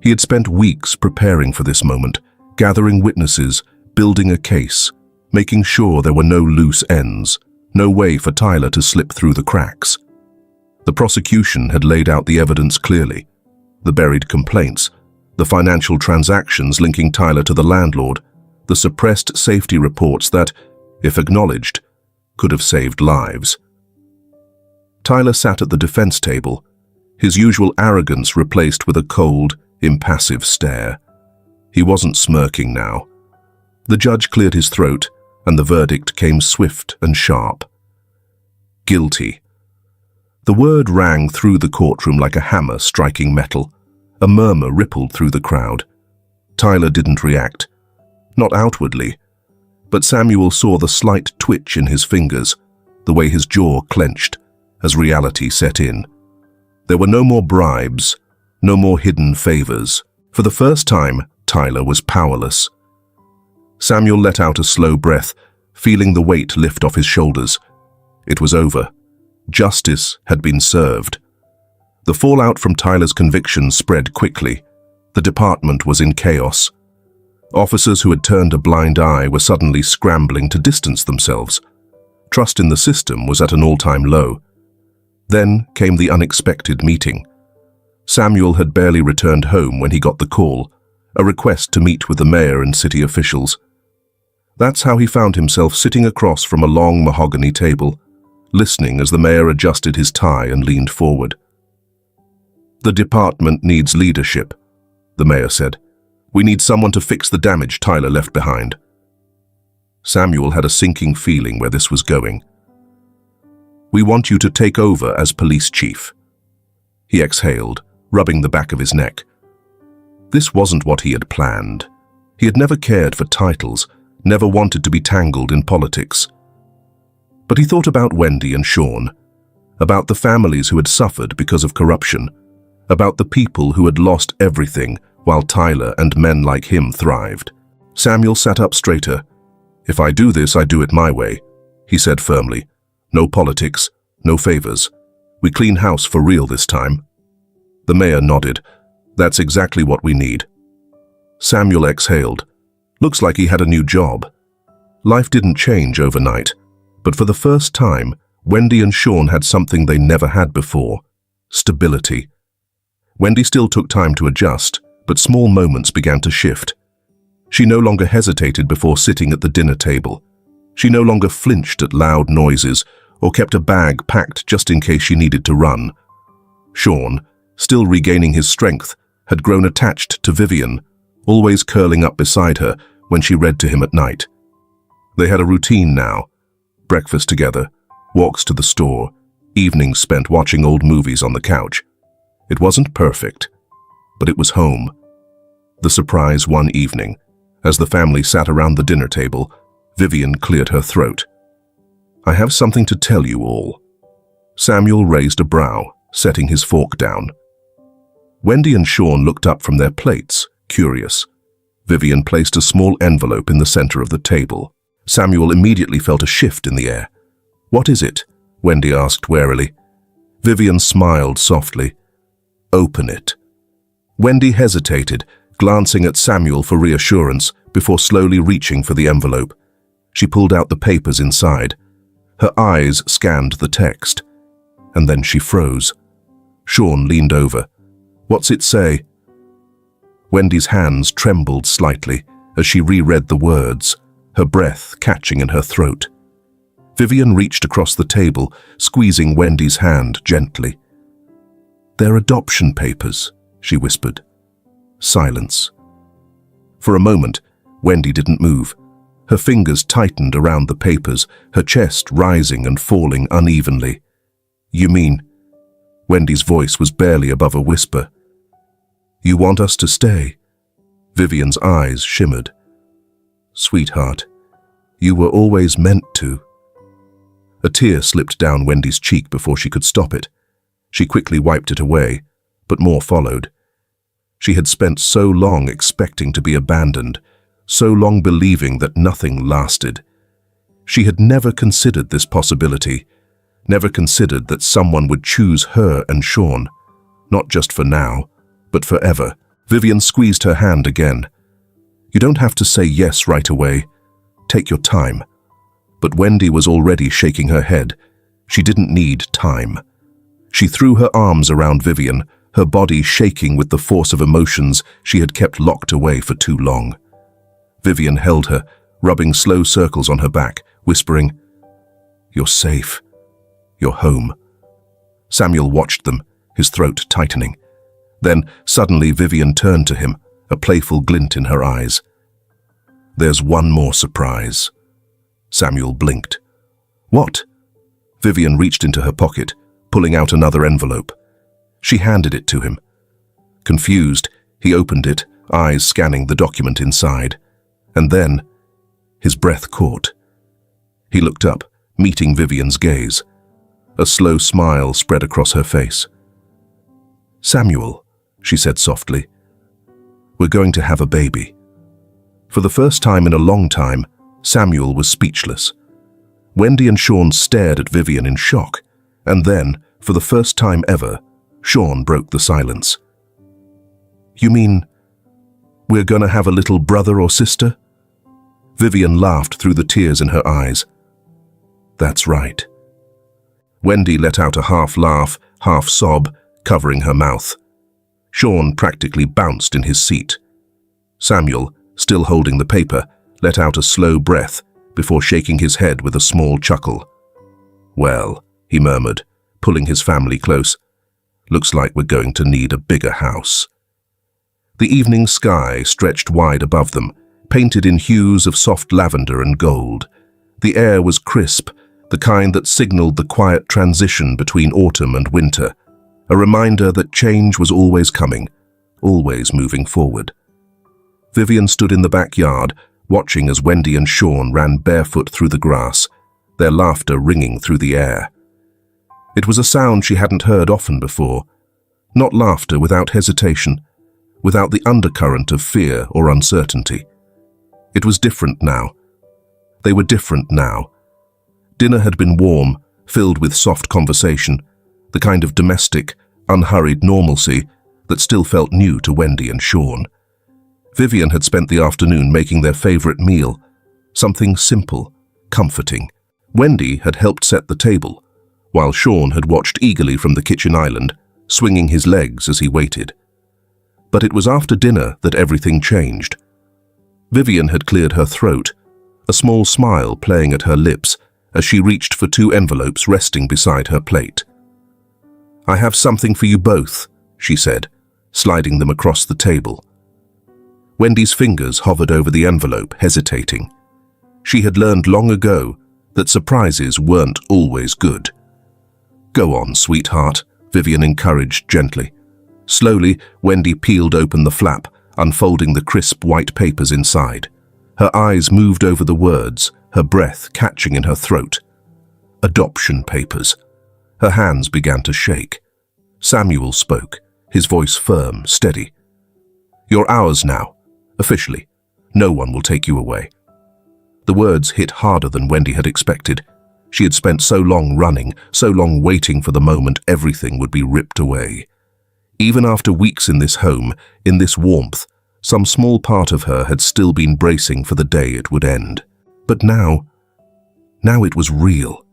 He had spent weeks preparing for this moment, gathering witnesses, building a case, making sure there were no loose ends, no way for Tyler to slip through the cracks. The prosecution had laid out the evidence clearly, the buried complaints, the financial transactions linking Tyler to the landlord, the suppressed safety reports that, if acknowledged, could have saved lives. Tyler sat at the defense table, his usual arrogance replaced with a cold, impassive stare. He wasn't smirking now. The judge cleared his throat, and the verdict came swift and sharp. Guilty. The word rang through the courtroom like a hammer striking metal. A murmur rippled through the crowd. Tyler didn't react. Not outwardly, but Samuel saw the slight twitch in his fingers, the way his jaw clenched as reality set in. There were no more bribes, no more hidden favors. For the first time, Tyler was powerless. Samuel let out a slow breath, feeling the weight lift off his shoulders. It was over. Justice had been served. The fallout from Tyler's conviction spread quickly. The department was in chaos. Officers who had turned a blind eye were suddenly scrambling to distance themselves. Trust in the system was at an all-time low. Then came the unexpected meeting. Samuel had barely returned home when he got the call, a request to meet with the mayor and city officials. That's how he found himself sitting across from a long mahogany table, listening as the mayor adjusted his tie and leaned forward. "The department needs leadership," the mayor said. "We need someone to fix the damage Tyler left behind." Samuel had a sinking feeling where this was going. "We want you to take over as police chief." He exhaled, rubbing the back of his neck. This wasn't what he had planned. He had never cared for titles, never wanted to be tangled in politics. But he thought about Wendy and Sean, about the families who had suffered because of corruption, about the people who had lost everything while Tyler and men like him thrived. Samuel sat up straighter. "If I do this, I do it my way," he said firmly. "No politics, no favors. We clean house for real this time." The mayor nodded. "That's exactly what we need." Samuel exhaled. Looks like he had a new job. Life didn't change overnight, but for the first time, Wendy and Sean had something they never had before: stability. Wendy still took time to adjust, but small moments began to shift. She no longer hesitated before sitting at the dinner table. She no longer flinched at loud noises or kept a bag packed just in case she needed to run. Sean, still regaining his strength, had grown attached to Vivian, always curling up beside her when she read to him at night. They had a routine now: breakfast together, walks to the store, evenings spent watching old movies on the couch. It wasn't perfect, but it was home. The surprise one evening, as the family sat around the dinner table, Vivian cleared her throat. "I have something to tell you all." Samuel raised a brow, setting his fork down. Wendy and Sean looked up from their plates, curious. Vivian placed a small envelope in the center of the table. Samuel immediately felt a shift in the air. "What is it?" Wendy asked warily. Vivian smiled softly. "Open it." Wendy hesitated, glancing at Samuel for reassurance before slowly reaching for the envelope. She pulled out the papers inside. Her eyes scanned the text, and then she froze. Sean leaned over. "What's it say?" Wendy's hands trembled slightly as she reread the words, her breath catching in her throat. Vivian reached across the table, squeezing Wendy's hand gently. "They're adoption papers," she whispered. Silence. For a moment, Wendy didn't move. Her fingers tightened around the papers, her chest rising and falling unevenly. "You mean?" Wendy's voice was barely above a whisper. "You want us to stay?" Vivian's eyes shimmered. "Sweetheart, you were always meant to." A tear slipped down Wendy's cheek before she could stop it. She quickly wiped it away, but more followed. She had spent so long expecting to be abandoned, so long believing that nothing lasted. She had never considered this possibility, never considered that someone would choose her and Sean, not just for now, but forever. Vivian squeezed her hand again. "You don't have to say yes right away. Take your time." But Wendy was already shaking her head. She didn't need time. She threw her arms around Vivian, her body shaking with the force of emotions she had kept locked away for too long. Vivian held her, rubbing slow circles on her back, whispering, You're safe. You're home. Samuel watched them, his throat tightening. Then, suddenly, Vivian turned to him, a playful glint in her eyes. There's one more surprise. Samuel blinked. What? Vivian reached into her pocket, pulling out another envelope. She handed it to him. Confused, he opened it, eyes scanning the document inside. And then, his breath caught. He looked up, meeting Vivian's gaze. A slow smile spread across her face. Samuel, she said softly, we're going to have a baby. For the first time in a long time, Samuel was speechless. Wendy and Sean stared at Vivian in shock, and then, for the first time ever, Sean broke the silence. You mean, we're gonna have a little brother or sister? Vivian laughed through the tears in her eyes. That's right. Wendy let out a half laugh, half sob, covering her mouth. Sean practically bounced in his seat. Samuel, still holding the paper, let out a slow breath before shaking his head with a small chuckle. Well, he murmured, pulling his family close, looks like we're going to need a bigger house. The evening sky stretched wide above them, painted in hues of soft lavender and gold. The air was crisp, the kind that signaled the quiet transition between autumn and winter, a reminder that change was always coming, always moving forward. Vivian stood in the backyard, watching as Wendy and Sean ran barefoot through the grass, their laughter ringing through the air. It was a sound she hadn't heard often before, not laughter without hesitation, without the undercurrent of fear or uncertainty. It was different now. They were different now. Dinner had been warm, filled with soft conversation, the kind of domestic, unhurried normalcy that still felt new to Wendy and Sean. Vivian had spent the afternoon making their favorite meal, something simple, comforting. Wendy had helped set the table, while Sean had watched eagerly from the kitchen island, swinging his legs as he waited. But it was after dinner that everything changed. Vivian had cleared her throat, a small smile playing at her lips as she reached for 2 envelopes resting beside her plate. I have something for you both, she said, sliding them across the table. Wendy's fingers hovered over the envelope, hesitating. She had learned long ago that surprises weren't always good. Go on, sweetheart, Vivian encouraged gently. Slowly, Wendy peeled open the flap, unfolding the crisp white papers inside. Her eyes moved over the words, her breath catching in her throat. Adoption papers. Her hands began to shake. Samuel spoke, his voice firm, steady. You're ours now, officially. No one will take you away. The words hit harder than Wendy had expected. She had spent so long running, so long waiting for the moment everything would be ripped away. Even after weeks in this home, in this warmth, some small part of her had still been bracing for the day it would end. But now it was real.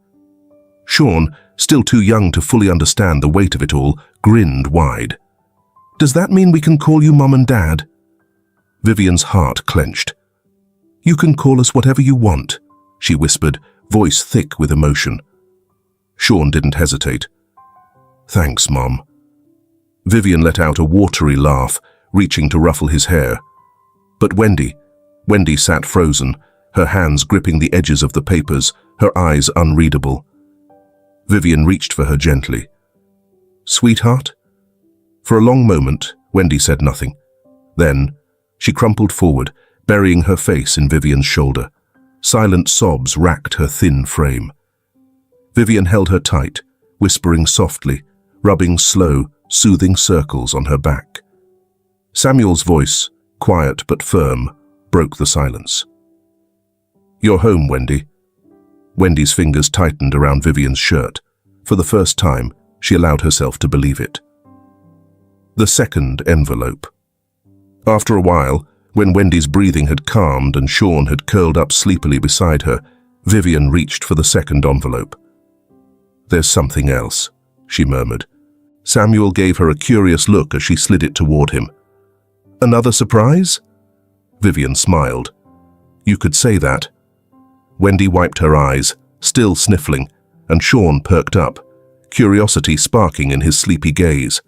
Sean, still too young to fully understand the weight of it all, grinned wide. Does that mean we can call you Mum and Dad? Vivian's heart clenched. You can call us whatever you want, she whispered, voice thick with emotion. Sean didn't hesitate. Thanks, Mom. Vivian let out a watery laugh, reaching to ruffle his hair. But Wendy sat frozen, her hands gripping the edges of the papers, her eyes unreadable. Vivian reached for her gently. Sweetheart? For a long moment, Wendy said nothing. Then, she crumpled forward, burying her face in Vivian's shoulder. Silent sobs racked her thin frame. Vivian held her tight, whispering softly, rubbing slow, soothing circles on her back. Samuel's voice, quiet but firm, broke the silence. You're home, Wendy. Wendy's fingers tightened around Vivian's shirt. For the first time, she allowed herself to believe it. The second envelope. After a while, when Wendy's breathing had calmed and Sean had curled up sleepily beside her, Vivian reached for the second envelope. There's something else, she murmured. Samuel gave her a curious look as she slid it toward him. Another surprise? Vivian smiled. You could say that. Wendy wiped her eyes, still sniffling, and Sean perked up, curiosity sparking in his sleepy gaze.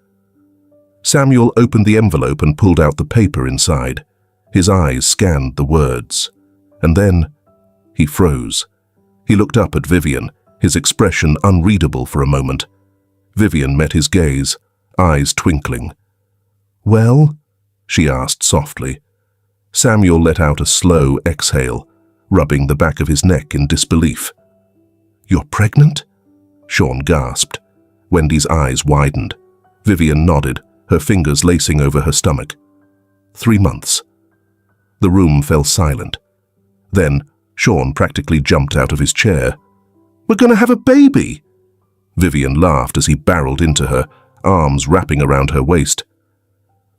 Samuel opened the envelope and pulled out the paper inside. His eyes scanned the words. And then he froze. He looked up at Vivian, his expression unreadable for a moment. Vivian met his gaze, eyes twinkling. "Well?" she asked softly. Samuel let out a slow exhale, rubbing the back of his neck in disbelief. "You're pregnant?" Sean gasped. Wendy's eyes widened. Vivian nodded, her fingers lacing over her stomach. 3 months. The room fell silent. Then Sean practically jumped out of his chair. "We're going to have a baby!" Vivian laughed as he barreled into her, arms wrapping around her waist.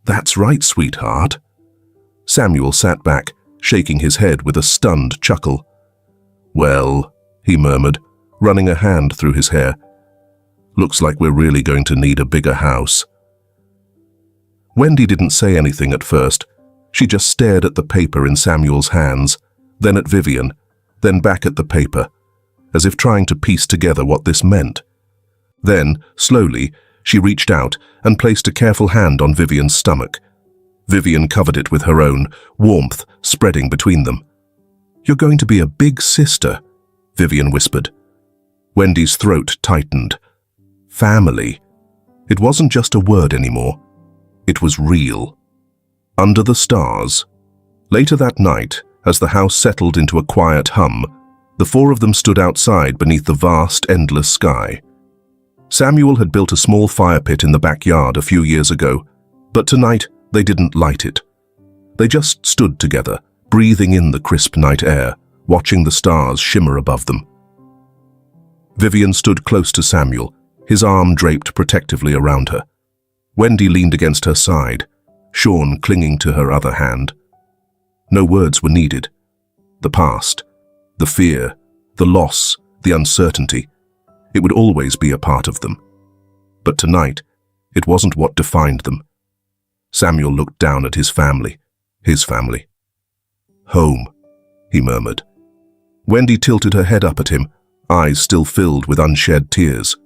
"That's right, sweetheart." Samuel sat back, shaking his head with a stunned chuckle. "Well," he murmured, running a hand through his hair. "Looks like we're really going to need a bigger house." Wendy didn't say anything at first. She just stared at the paper in Samuel's hands, then at Vivian, then back at the paper, as if trying to piece together what this meant. Then, slowly, she reached out and placed a careful hand on Vivian's stomach. Vivian covered it with her own, warmth spreading between them. "You're going to be a big sister," Vivian whispered. Wendy's throat tightened. Family. It wasn't just a word anymore. It was real. Under the stars. Later that night, as the house settled into a quiet hum, the 4 of them stood outside beneath the vast, endless sky. Samuel had built a small fire pit in the backyard a few years ago, but tonight they didn't light it. They just stood together, breathing in the crisp night air, watching the stars shimmer above them. Vivian stood close to Samuel, his arm draped protectively around her. Wendy leaned against her side, Sean clinging to her other hand. No words were needed. The past, the fear, the loss, the uncertainty, it would always be a part of them. But tonight, it wasn't what defined them. Samuel looked down at his family. "Home," he murmured. Wendy tilted her head up at him, eyes still filled with unshed tears.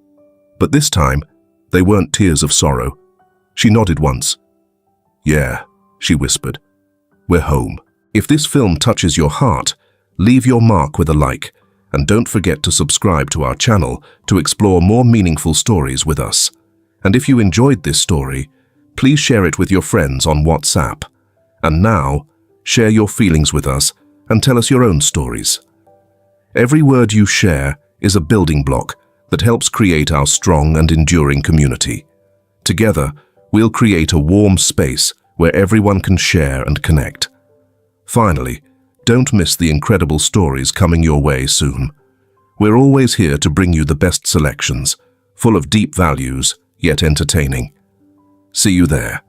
But this time, they weren't tears of sorrow. She nodded once. "Yeah," she whispered. "We're home." If this film touches your heart, leave your mark with a like, and don't forget to subscribe to our channel to explore more meaningful stories with us. And if you enjoyed this story, please share it with your friends on WhatsApp. And now, share your feelings with us and tell us your own stories. Every word you share is a building block that helps create our strong and enduring community. Together, we'll create a warm space where everyone can share and connect. Finally, don't miss the incredible stories coming your way soon. We're always here to bring you the best selections, full of deep values, yet entertaining. See you there.